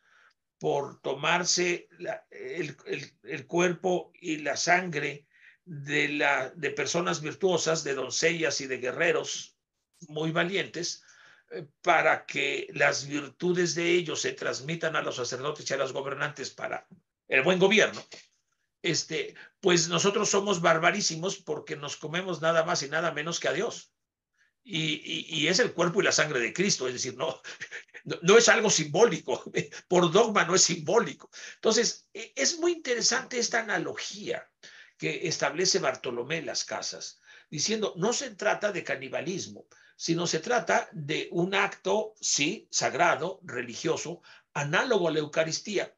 por tomarse el cuerpo y la sangre de personas virtuosas, de doncellas y de guerreros muy valientes, para que las virtudes de ellos se transmitan a los sacerdotes y a los gobernantes para el buen gobierno, pues nosotros somos barbarísimos porque nos comemos nada más y nada menos que a Dios. Y es el cuerpo y la sangre de Cristo, es decir, no es algo simbólico, por dogma no es simbólico. Entonces, es muy interesante esta analogía que establece Bartolomé Las Casas, diciendo, no se trata de canibalismo, sino se trata de un acto, sí, sagrado, religioso, análogo a la Eucaristía.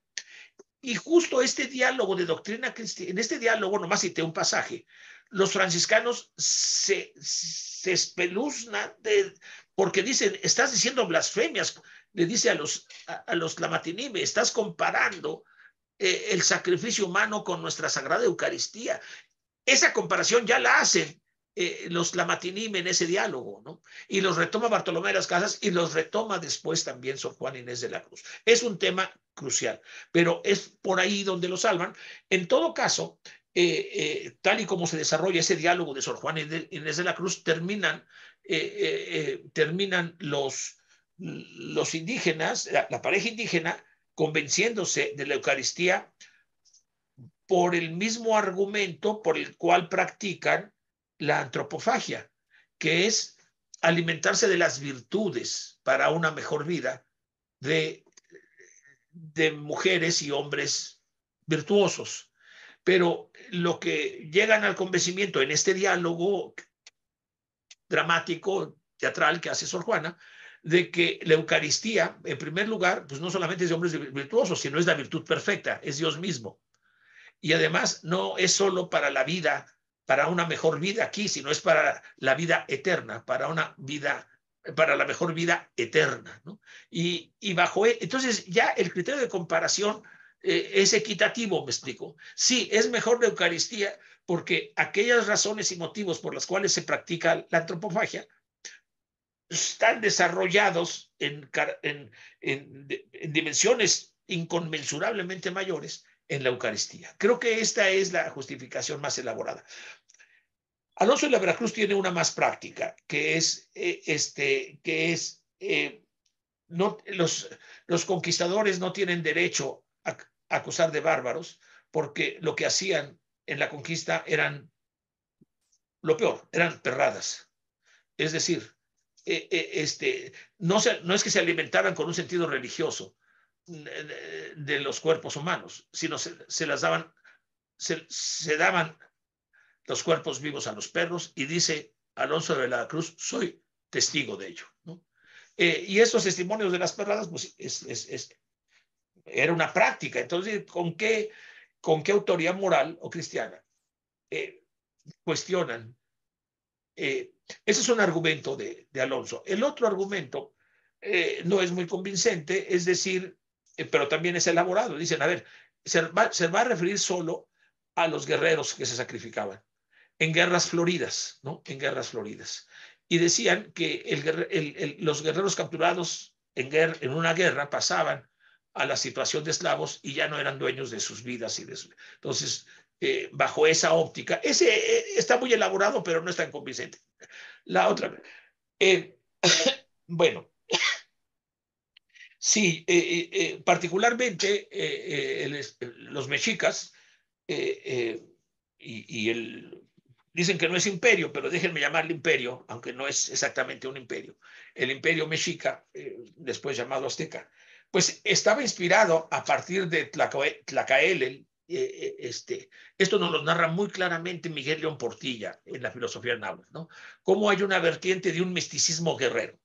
Y justo este diálogo de doctrina cristiana, en este diálogo, nomás cité un pasaje, los franciscanos se espeluznan porque dicen, estás diciendo blasfemias, le dice a los Lamatinime, estás comparando el sacrificio humano con nuestra sagrada Eucaristía. Esa comparación ya la hacen los Lamatinime en ese diálogo, ¿no? Y los retoma Bartolomé de las Casas y los retoma después también Sor Juana Inés de la Cruz. Es un tema crucial, pero es por ahí donde lo salvan. En todo caso, tal y como se desarrolla ese diálogo de Sor Juana Inés de la Cruz, terminan los indígenas, la pareja indígena, convenciéndose de la Eucaristía por el mismo argumento por el cual practican la antropofagia, que es alimentarse de las virtudes para una mejor vida de mujeres y hombres virtuosos. Pero lo que llegan al convencimiento en este diálogo dramático, teatral que hace Sor Juana, de que la Eucaristía, en primer lugar, pues no solamente es de hombres virtuosos, sino es la virtud perfecta, es Dios mismo. Y además no es solo para la vida, para una mejor vida aquí, sino es para la vida eterna, para una vida, para la mejor vida eterna, ¿no? Y bajo, entonces ya el criterio de comparación es equitativo, me explico. Sí, es mejor la Eucaristía porque aquellas razones y motivos por las cuales se practica la antropofagia están desarrollados en dimensiones inconmensurablemente mayores en la Eucaristía. Creo que esta es la justificación más elaborada. Alonso de la Veracruz tiene una más práctica, que es, no, los conquistadores no tienen derecho a acusar de bárbaros, porque lo que hacían en la conquista eran lo peor, eran perradas. Es decir, no es que se alimentaran con un sentido religioso de los cuerpos humanos, sino se las daban, se daban los cuerpos vivos a los perros, y dice Alonso de la Cruz, soy testigo de ello, ¿no? Y estos testimonios de las perradas, pues era una práctica. Entonces, ¿con qué autoridad moral o cristiana cuestionan? Ese es un argumento de Alonso. El otro argumento no es muy convincente, es decir, pero también es elaborado. Dicen, a ver, se va a referir solo a los guerreros que se sacrificaban en guerras floridas, ¿no? En guerras floridas. Y decían que los guerreros capturados en una guerra pasaban a la situación de esclavos y ya no eran dueños de sus vidas. Entonces, bajo esa óptica, está muy elaborado, pero no es tan convincente. La otra, bueno, sí, particularmente los mexicas dicen que no es imperio, pero déjenme llamarle imperio, aunque no es exactamente un imperio. El imperio mexica, después llamado azteca, pues estaba inspirado a partir de Tlacaelel. Esto nos lo narra muy claramente Miguel León Portilla en la filosofía náhuatl, ¿no? Cómo hay una vertiente de un misticismo guerrero,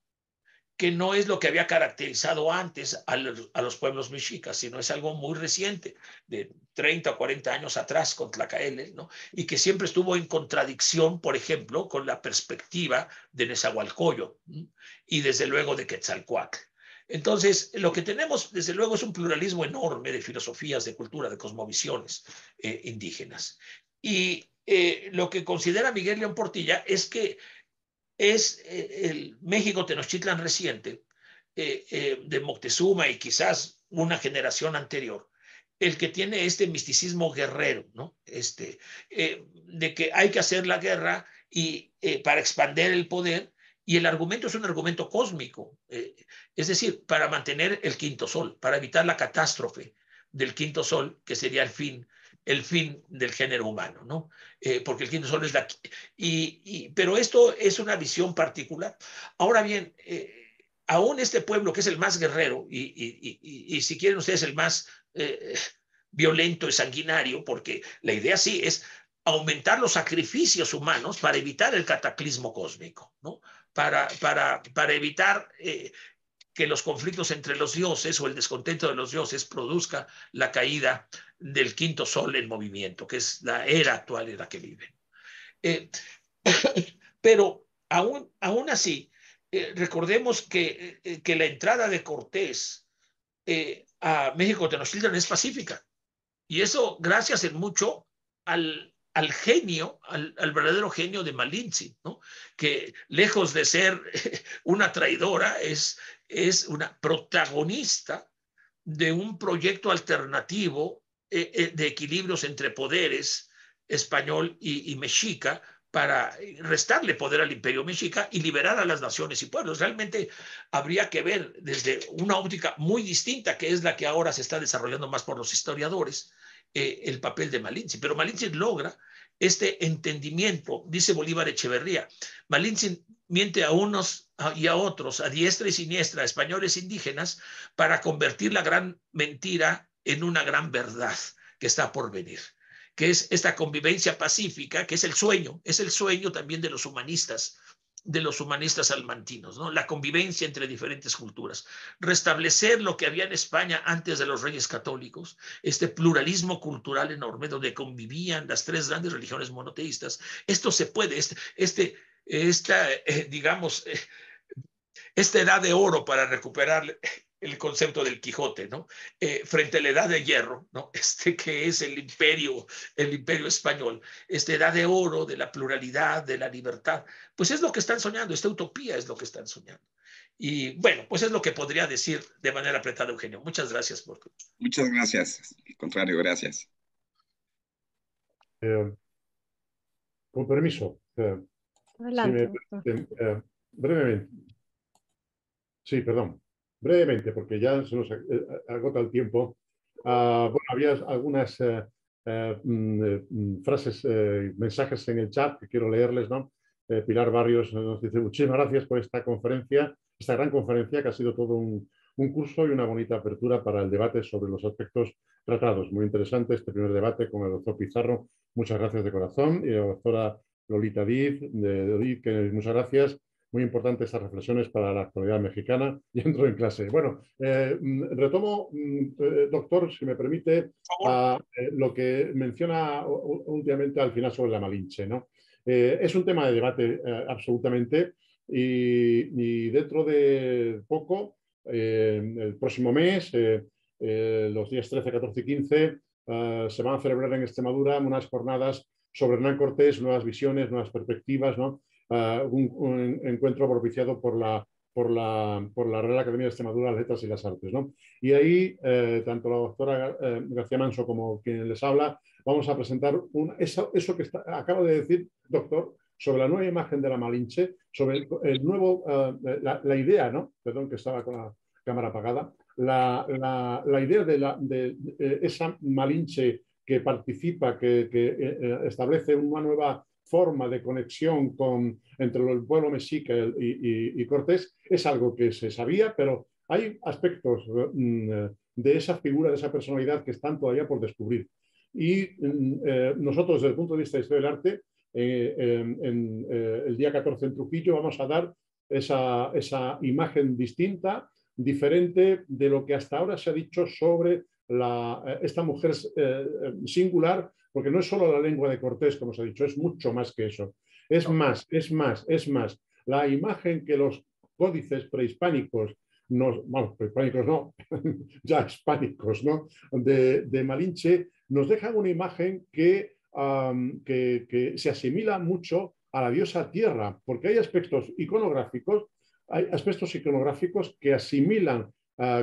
que no es lo que había caracterizado antes a los pueblos mexicas, sino es algo muy reciente, de 30 o 40 años atrás con Tlacaelel, ¿no? Y que siempre estuvo en contradicción, por ejemplo, con la perspectiva de Nezahualcóyotl, ¿no? Y desde luego de Quetzalcóatl. Entonces, lo que tenemos, desde luego, es un pluralismo enorme de filosofías, de cultura, de cosmovisiones indígenas. Y lo que considera Miguel León Portilla es que es el México Tenochtitlan reciente, de Moctezuma y quizás una generación anterior, el que tiene este misticismo guerrero, ¿no? De que hay que hacer la guerra y para expandir el poder, y el argumento es un argumento cósmico, es decir, para mantener el quinto sol, para evitar la catástrofe del quinto sol, que sería el fin del género humano, ¿no? Porque el quinto sol es la... pero esto es una visión particular. Ahora bien, aún este pueblo, que es el más guerrero, y si quieren ustedes el más violento y sanguinario, porque la idea sí es aumentar los sacrificios humanos para evitar el cataclismo cósmico, ¿no? Para evitar que los conflictos entre los dioses o el descontento de los dioses produzca la caída del quinto sol en movimiento, que es la era actual en la que viven. Pero aún así, recordemos que la entrada de Cortés a México Tenochtitlan es pacífica. Y eso gracias en mucho al genio, al verdadero genio de Malinche, ¿no? Que lejos de ser una traidora, es una protagonista de un proyecto alternativo de equilibrios entre poderes español y mexica, para restarle poder al imperio mexica y liberar a las naciones y pueblos. Realmente habría que ver desde una óptica muy distinta, que es la que ahora se está desarrollando más por los historiadores, el papel de Malinche. Pero Malinche logra este entendimiento, dice Bolívar Echeverría. Malinche miente a unos y a otros, a diestra y siniestra, a españoles indígenas, para convertir la gran mentira en una gran verdad que está por venir, que es esta convivencia pacífica, que es el sueño también de los humanistas salmantinos, ¿no? La convivencia entre diferentes culturas, restablecer lo que había en España antes de los reyes católicos, este pluralismo cultural enorme donde convivían las tres grandes religiones monoteístas. Esto se puede, digamos, esta edad de oro, para recuperar el concepto del Quijote, ¿no? Frente a la edad de hierro, ¿no? Que es el imperio español, esta edad de oro de la pluralidad, de la libertad, pues es lo que están soñando, esta utopía es lo que están soñando. Y bueno, pues es lo que podría decir de manera apretada, Eugenio. Muchas gracias. Muchas gracias. Al contrario, gracias. Con permiso. Adelante, brevemente. Sí, perdón. Brevemente, porque ya se nos agota el tiempo. Bueno, había algunas frases, mensajes en el chat que quiero leerles, ¿no? Pilar Barrios nos dice: muchísimas gracias por esta conferencia, esta gran conferencia, que ha sido todo un curso y una bonita apertura para el debate sobre los aspectos tratados. Muy interesante este primer debate con el doctor Pizarro. Muchas gracias de corazón. Y la doctora Lolita Díaz, que muchas gracias. Muy importantes estas reflexiones para la actualidad mexicana. Y entro en clase. Bueno, retomo, doctor, si me permite, lo que menciona últimamente al final sobre la Malinche, ¿no? Es un tema de debate absolutamente, y dentro de poco, el próximo mes, los días 13, 14 y 15, se van a celebrar en Extremadura unas jornadas sobre Hernán Cortés, nuevas visiones, nuevas perspectivas, ¿no? Un encuentro propiciado por la Real Academia de Extremadura, las Letras y las Artes, ¿no? Y ahí, tanto la doctora García Manso como quien les habla, vamos a presentar eso que acaba de decir, doctor, sobre la nueva imagen de la Malinche, sobre el nuevo, la idea, ¿no? Perdón, que estaba con la cámara apagada, la idea de esa Malinche que participa, que establece una nueva forma de conexión entre el pueblo mexica y Cortés, es algo que se sabía, pero hay aspectos de esa figura, de esa personalidad que están todavía por descubrir. Y nosotros, desde el punto de vista de historia del arte, el día 14 en Trujillo vamos a dar esa imagen distinta, diferente de lo que hasta ahora se ha dicho sobre esta mujer singular, porque no es solo la lengua de Cortés, como se ha dicho, es mucho más que eso. Es más. La imagen que los códices prehispánicos, bueno, prehispánicos no, ya hispánicos, ¿no? de Malinche, nos dejan una imagen que se asimila mucho a la diosa tierra, porque hay aspectos iconográficos que asimilan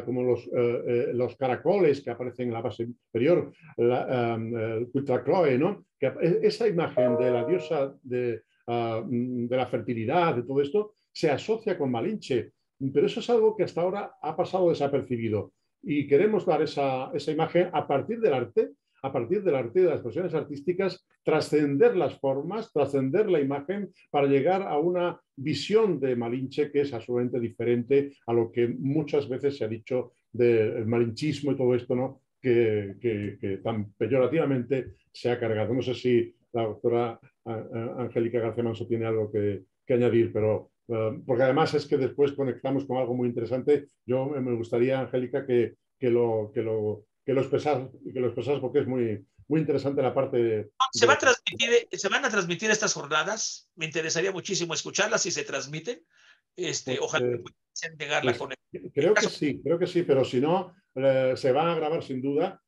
como los caracoles que aparecen en la base inferior, el Cuitlacloe, ¿no? Que esa imagen de la diosa de la fertilidad, de todo esto, se asocia con Malinche, pero eso es algo que hasta ahora ha pasado desapercibido y queremos dar esa imagen a partir del arte, de las expresiones artísticas, trascender las formas, trascender la imagen para llegar a una visión de Malinche que es absolutamente diferente a lo que muchas veces se ha dicho del malinchismo y todo esto, ¿no? que tan peyorativamente se ha cargado. No sé si la doctora Angélica García Manso tiene algo que añadir, pero porque además es que después conectamos con algo muy interesante. Yo me gustaría, Angélica, que lo expresas porque es muy interesante la parte se van a transmitir estas jornadas. Me interesaría muchísimo escucharlas si se transmiten. Ojalá que puedan llegar la conexión. Creo que sí, pero si no, se van a grabar sin duda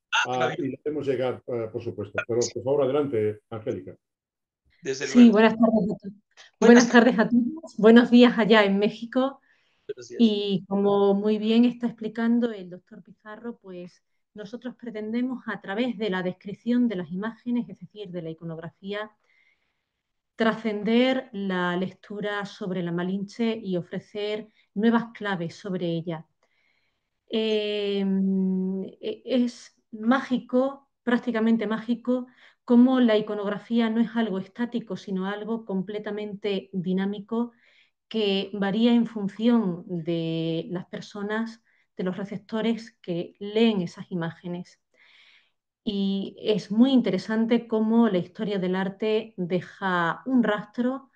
y le hacemos llegar, por supuesto. Pero por favor, adelante, Angélica. Desde sí, luego. buenas tardes a todos. Buenas tardes a todos. Buenos días allá en México. Y como muy bien está explicando el doctor Pizarro, pues nosotros pretendemos a través de la descripción de las imágenes, es decir, de la iconografía, trascender la lectura sobre la Malinche y ofrecer nuevas claves sobre ella. Es mágico, prácticamente mágico, cómo la iconografía no es algo estático, sino algo completamente dinámico que varía en función de las personas, de los receptores que leen esas imágenes. Y es muy interesante cómo la historia del arte deja un rastro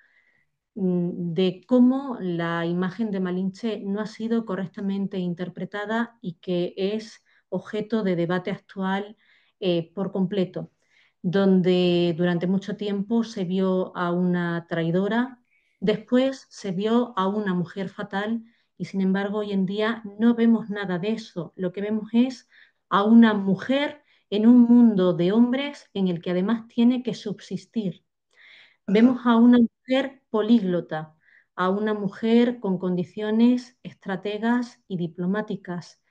de cómo la imagen de Malinche no ha sido correctamente interpretada y que es objeto de debate actual por completo, donde durante mucho tiempo se vio a una traidora, después se vio a una mujer fatal y sin embargo hoy en día no vemos nada de eso. Lo que vemos es a una mujer en un mundo de hombres en el que además tiene que subsistir. Vemos a una mujer políglota, a una mujer con condiciones estrategas y diplomáticas.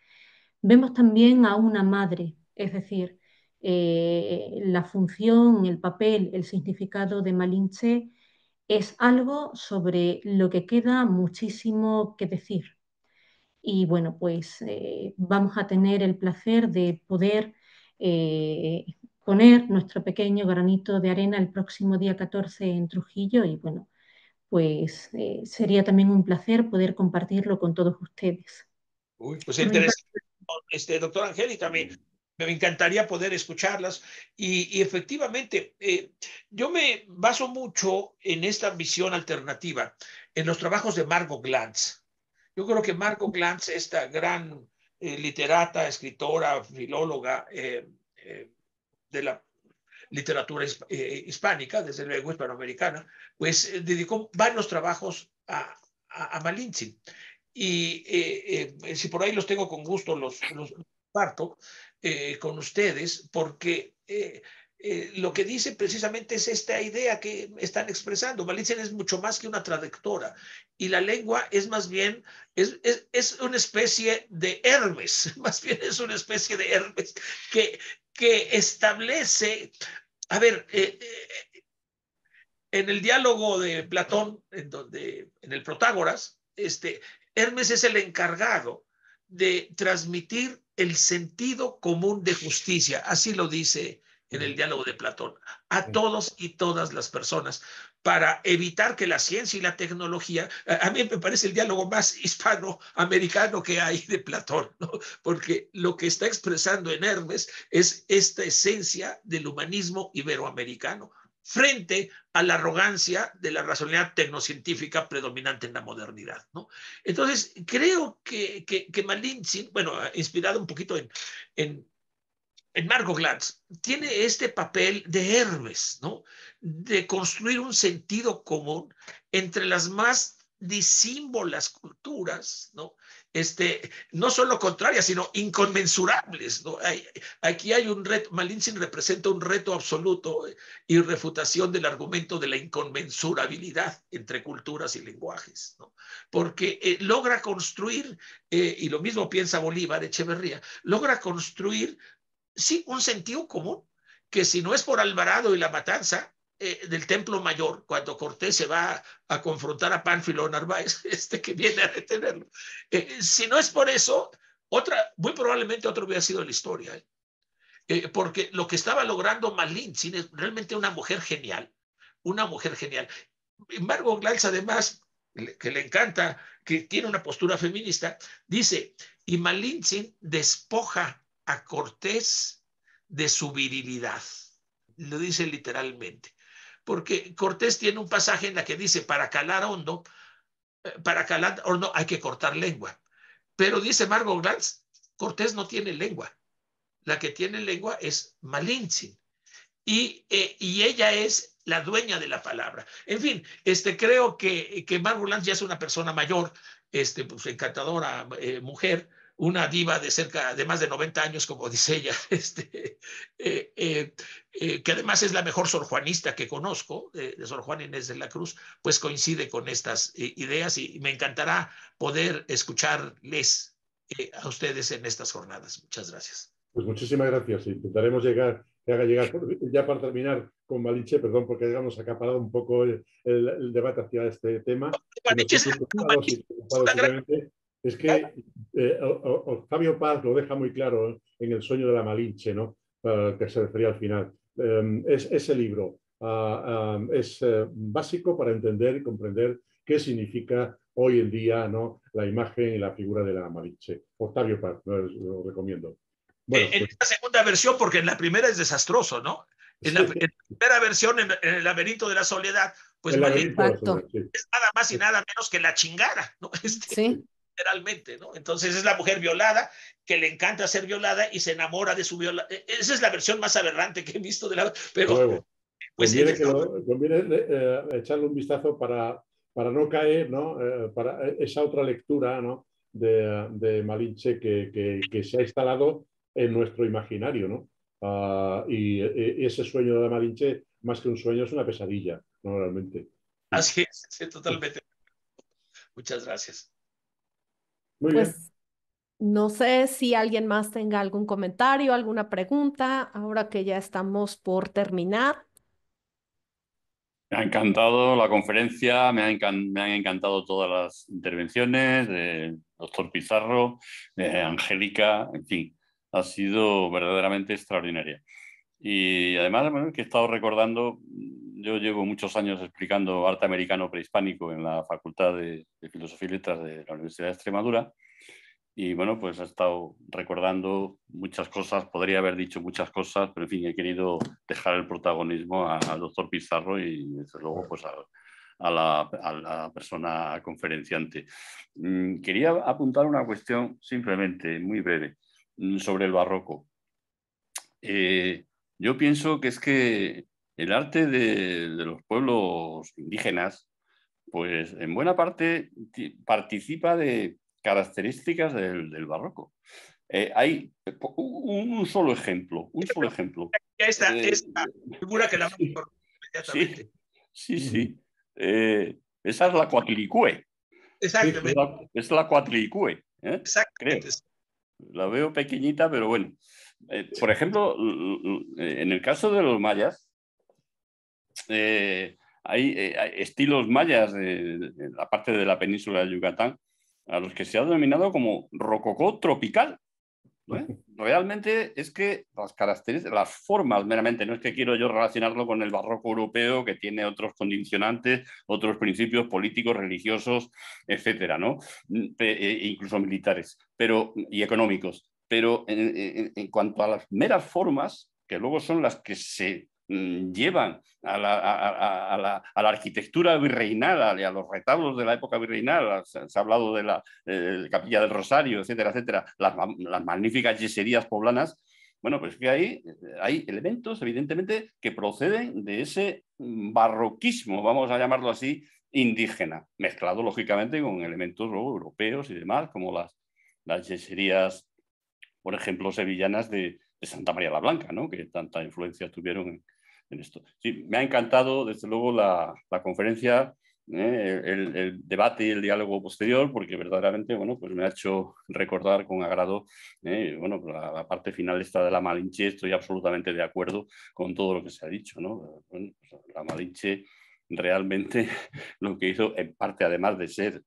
Vemos también a una madre, es decir, la función, el papel, el significado de Malinche es algo sobre lo que queda muchísimo que decir. Y bueno, pues vamos a tener el placer de poder poner nuestro pequeño granito de arena el próximo día 14 en Trujillo y bueno, pues sería también un placer poder compartirlo con todos ustedes. Pues interesante, doctora Angélica, me encantaría poder escucharlas y efectivamente yo me baso mucho en esta visión alternativa, en los trabajos de Margot Glantz. Yo creo que Margot Glantz, esta gran literata, escritora, filóloga de la literatura hispánica, desde luego hispanoamericana, pues dedicó varios trabajos a Malinche. Y si por ahí los tengo con gusto, los comparto con ustedes, porque lo que dice precisamente es esta idea que están expresando. Malinche es mucho más que una traductora, y la lengua es más bien, es una especie de Hermes, más bien es una especie de Hermes que establece, a ver, en el diálogo de Platón, en el Protágoras, Hermes es el encargado de transmitir el sentido común de justicia, así lo dice en el diálogo de Platón, a todos y todas las personas, para evitar que la ciencia y la tecnología, a mí me parece el diálogo más hispanoamericano que hay de Platón, ¿no? Porque lo que está expresando en Hermes es esta esencia del humanismo iberoamericano frente a la arrogancia de la racionalidad tecnocientífica predominante en la modernidad, ¿no? Entonces, creo que Malintzin, bueno, inspirado un poquito en Margot Glantz, tiene este papel de Hermes, ¿no? De construir un sentido común entre las más disímbolas culturas, ¿no? No solo contrarias, sino inconmensurables, ¿no? Aquí hay un reto, Malintzin representa un reto absoluto y refutación del argumento de la inconmensurabilidad entre culturas y lenguajes, ¿no? Porque logra construir, y lo mismo piensa Bolívar Echeverría, logra construir sí, un sentido común, que si no es por Alvarado y la matanza del Templo Mayor, cuando Cortés se va a confrontar a Pánfilo Narváez, que viene a detenerlo, si no es por eso, muy probablemente otra hubiera sido la historia. Porque lo que estaba logrando Malintzin es realmente una mujer genial, una mujer genial. Margot Glantz, además, que le encanta, que tiene una postura feminista, dice, y Malintzin despoja a Cortés de su virilidad. Lo dice literalmente. Porque Cortés tiene un pasaje en la que dice, para calar hondo hay que cortar lengua. Pero dice Margot Glantz, Cortés no tiene lengua. La que tiene lengua es Malintzin. Y ella es la dueña de la palabra. En fin, creo que Margot Glantz ya es una persona mayor, pues, encantadora mujer, una diva de más de 90 años, como dice ella, que además es la mejor sorjuanista que conozco, de Sor Juana Inés de la Cruz, pues coincide con estas ideas y me encantará poder escucharles a ustedes en estas jornadas. Muchas gracias. Pues muchísimas gracias. Intentaremos que haga llegar, ya para terminar con Malinche, perdón, porque digamos acaparado un poco el debate hacia este tema. Es que Octavio Paz lo deja muy claro en El sueño de la Malinche, ¿no? Que se refería al final. Ese libro es básico para entender y comprender qué significa hoy en día, ¿no?, la imagen y la figura de la Malinche. Octavio Paz, lo recomiendo. Bueno, en esta segunda versión, porque en la primera es desastroso, ¿no? En la primera versión, en El laberinto de la soledad, pues Malinche es nada más y nada menos que la chingada, ¿no? Sí. Literalmente, ¿no? Entonces es la mujer violada que le encanta ser violada y se enamora de su violada. Esa es la versión más aberrante que he visto de la... Pero, pues, conviene echarle un vistazo para no caer, ¿no? Para esa otra lectura, ¿no?, de Malinche que se ha instalado en nuestro imaginario, ¿no? Y ese sueño de la Malinche, más que un sueño, es una pesadilla, ¿no? Realmente. Así es, sí, totalmente. Muchas gracias. Muy bien. Pues no sé si alguien más tenga algún comentario, alguna pregunta, ahora que ya estamos por terminar. Me ha encantado la conferencia, me han encantado todas las intervenciones del doctor Pizarro, de Angélica, en fin, ha sido verdaderamente extraordinaria. Y además, bueno, que he estado recordando, yo llevo muchos años explicando arte americano prehispánico en la Facultad de Filosofía y Letras de la Universidad de Extremadura. Y bueno, pues he estado recordando muchas cosas, podría haber dicho muchas cosas, pero en fin, he querido dejar el protagonismo al doctor Pizarro y desde luego pues a la persona conferenciante. Quería apuntar una cuestión simplemente, muy breve, sobre el barroco. Yo pienso que es que el arte de los pueblos indígenas, pues en buena parte participa de características del barroco. Hay un solo ejemplo, Esta figura que la inmediatamente. Sí. Esa es la Coatlicue. Exactamente. Es la Coatlicue. Exactamente. Creo. La veo pequeñita, pero bueno. Por ejemplo, en el caso de los mayas, hay estilos mayas en la parte de la península de Yucatán a los que se ha denominado como rococó tropical. realmente es que las características, las formas meramente, no es que quiero yo relacionarlo con el barroco europeo que tiene otros condicionantes, otros principios políticos, religiosos, etcétera, ¿no? Incluso militares y económicos. Pero en cuanto a las meras formas, que luego son las que se llevan a la arquitectura virreinal y a los retablos de la época virreinal, se ha hablado de la Capilla del Rosario, etcétera, etcétera, las magníficas yeserías poblanas. Bueno, pues que hay elementos, evidentemente, que proceden de ese barroquismo, vamos a llamarlo así, indígena, mezclado, lógicamente, con elementos luego europeos y demás, como las yeserías, por ejemplo, sevillanas de Santa María la Blanca, ¿no? Que tanta influencia tuvieron en esto. Sí, me ha encantado, desde luego, la conferencia, el debate y el diálogo posterior, porque verdaderamente, bueno, pues me ha hecho recordar con agrado, bueno, la parte final esta de la Malinche. Estoy absolutamente de acuerdo con todo lo que se ha dicho, ¿no? Bueno, pues la Malinche realmente lo que hizo, en parte, además de ser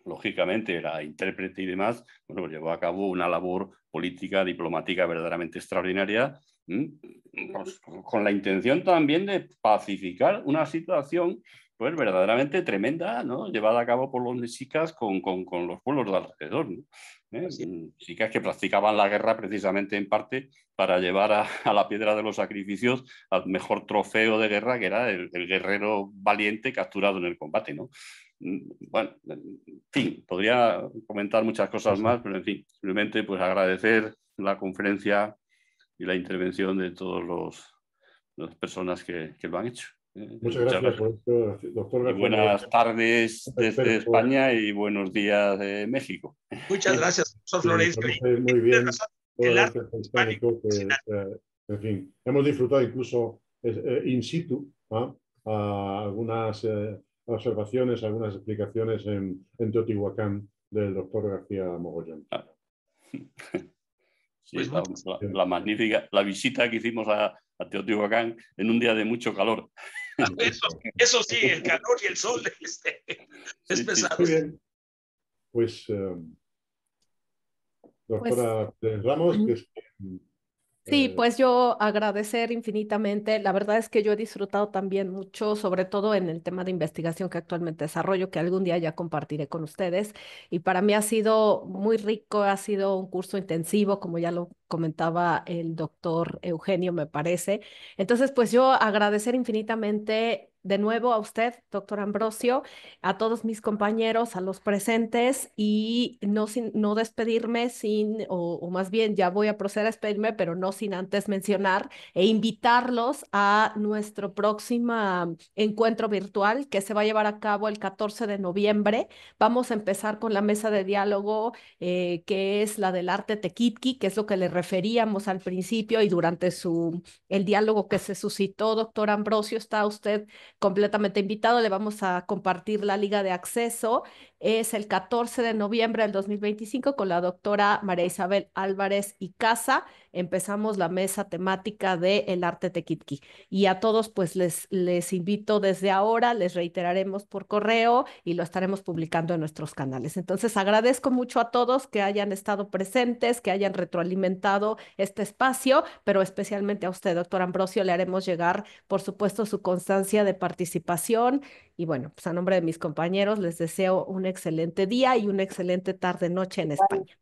lógicamente era intérprete y demás, bueno, pues llevó a cabo una labor política, diplomática verdaderamente extraordinaria, pues, con la intención también de pacificar una situación pues verdaderamente tremenda, ¿no? Llevada a cabo por los mexicas con los pueblos de alrededor, ¿no? Mexicas que practicaban la guerra precisamente en parte para llevar a la piedra de los sacrificios al mejor trofeo de guerra, que era el guerrero valiente capturado en el combate, ¿no? Bueno, en fin, podría comentar muchas cosas más, pero en fin, simplemente pues agradecer la conferencia y la intervención de todas las personas que lo han hecho. Muchas gracias por esto, doctor García. Buenas tardes desde España y buenos días de México. Muchas gracias, profesor Florencio. Muy bien. El arte hispánico, en fin, hemos disfrutado incluso in situ algunas observaciones, algunas explicaciones en Teotihuacán del doctor García Mogollón. Sí, la magnífica, la visita que hicimos a Teotihuacán en un día de mucho calor. Eso sí, el calor y el sol es pesado. Muy bien. Pues, doctora Ramos, que es... Sí, pues yo agradecer infinitamente. La verdad es que yo he disfrutado también mucho, sobre todo en el tema de investigación que actualmente desarrollo, que algún día ya compartiré con ustedes. Y para mí ha sido muy rico, ha sido un curso intensivo, como ya lo comentaba el doctor Eugenio, me parece. Entonces, pues yo agradecer infinitamente de nuevo a usted, doctor Ambrosio, a todos mis compañeros, a los presentes y no despedirme o más bien ya voy a proceder a despedirme, pero no sin antes mencionar e invitarlos a nuestro próximo encuentro virtual que se va a llevar a cabo el 14 de noviembre. Vamos a empezar con la mesa de diálogo que es la del arte tequitqui, que es lo que le referíamos al principio y durante el diálogo que se suscitó, doctor Ambrosio, está usted completamente invitado. Le vamos a compartir la liga de acceso. Es el 14 de noviembre del 2025 con la doctora María Isabel Álvarez y Casa. Empezamos la mesa temática de el arte tequitqui. Y a todos pues les invito desde ahora, les reiteraremos por correo y lo estaremos publicando en nuestros canales. Entonces agradezco mucho a todos que hayan estado presentes, que hayan retroalimentado este espacio, pero especialmente a usted, doctor Ambrosio, le haremos llegar, por supuesto, su constancia de participación. Y bueno, pues a nombre de mis compañeros les deseo un excelente día y una excelente tarde-noche en España.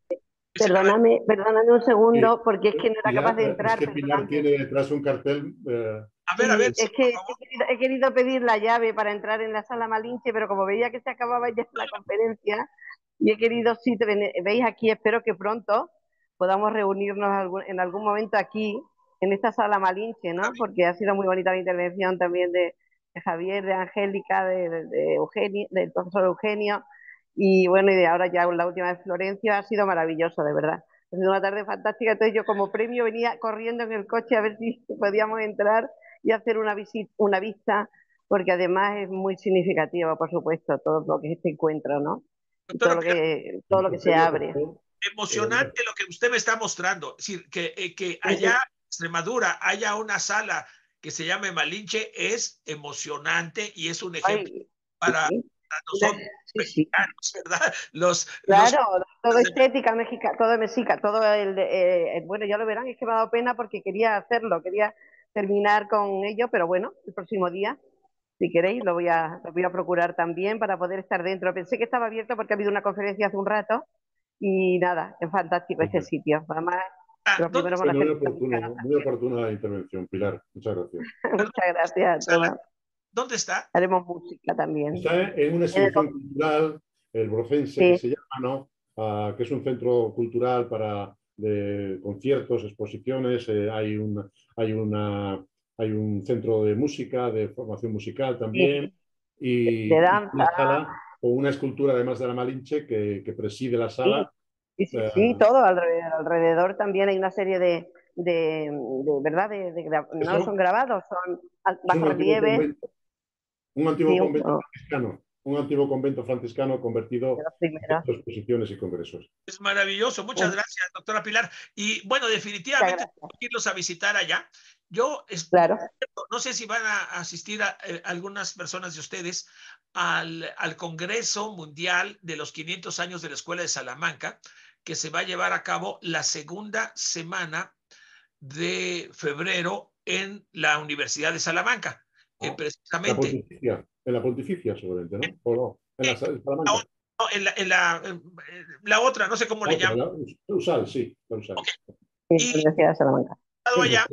Perdóname un segundo, porque es que no era capaz de entrar. Es que Pilar tiene detrás un cartel. A ver. Es que he querido pedir la llave para entrar en la sala Malinche, pero como veía que se acababa ya la conferencia, y he querido, si veis aquí, espero que pronto podamos reunirnos en algún momento aquí, en esta sala Malinche, ¿no? Porque ha sido muy bonita la intervención también de Javier, de Angélica, de Eugenio, del profesor Eugenio, y bueno, y de ahora ya la última de Florencia. Ha sido maravilloso, de verdad. Ha sido una tarde fantástica. Entonces yo como premio venía corriendo en el coche a ver si podíamos entrar y hacer una vista, porque además es muy significativo, por supuesto, todo lo que es este encuentro, ¿no? Todo lo que se abre. Emocionante lo que usted me está mostrando. Es decir, que allá en Extremadura haya una sala que se llame Malinche es emocionante y es un ejemplo para no son Sí, sí. mexicanos, ¿verdad? Los Claro, todo estética mexicana, todo mexica, todo bueno, ya lo verán, es que me ha dado pena porque quería hacerlo, quería terminar con ello, pero bueno, el próximo día, si queréis, lo voy a procurar también para poder estar dentro. Pensé que estaba abierto porque ha habido una conferencia hace un rato y nada, es fantástico este sitio. Además, lo ¿dónde, primero me lo Muy oportuna la intervención, Pilar. Muchas gracias. Muchas gracias a todos. ¿Dónde está? Haremos música también. Está en una exhibición cultural, el Brocense, Sí. que se llama, ¿no? Que es un centro cultural de conciertos, exposiciones. Hay un centro de música, de formación musical también. Sí, Y de danza. una sala con una escultura, además de la Malinche, que preside la sala. Sí, todo alrededor también hay una serie de ¿verdad? No son grabados, son bajo relieve. Un antiguo Sí, convento franciscano. Un antiguo convento franciscano convertido de los en primeros. exposiciones y congresos. Es maravilloso. Muchas gracias, doctora Pilar. Y bueno, definitivamente tengo que irlos a visitar allá. Yo Claro. no sé si van a asistir algunas personas de ustedes al Congreso Mundial de los 500 años de la Escuela de Salamanca, que se va a llevar a cabo la segunda semana de febrero en la Universidad de Salamanca. Precisamente. En la pontificia, seguramente, ¿no? ¿O no? En la Salamanca. No, en la otra, no sé cómo le llaman. La USAL, sí, la USAL. Okay. Sí, la Universidad de Salamanca. Allá.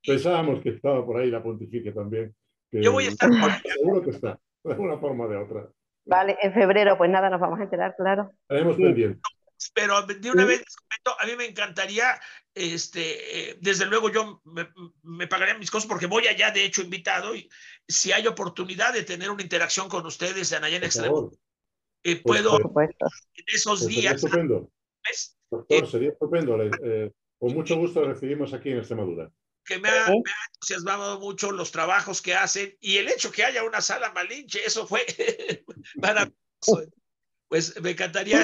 Pensábamos que estaba por ahí la pontificia también. Yo voy a estar por allá. Seguro que está, de una forma o de otra. Vale, en febrero, pues nada, nos vamos a enterar, claro. Estaremos pendientes. Pero de una vez les comento, a mí me encantaría, desde luego yo me pagaría mis cosas porque voy allá, de hecho, invitado, y si hay oportunidad de tener una interacción con ustedes en allá en Extremadura, puedo en esos días. Sería estupendo. Doctor, sería estupendo. Con mucho gusto recibimos aquí en Extremadura. Que me ha entusiasmado mucho los trabajos que hacen y el hecho que haya una sala Malinche, eso fue maravilloso. Pues me encantaría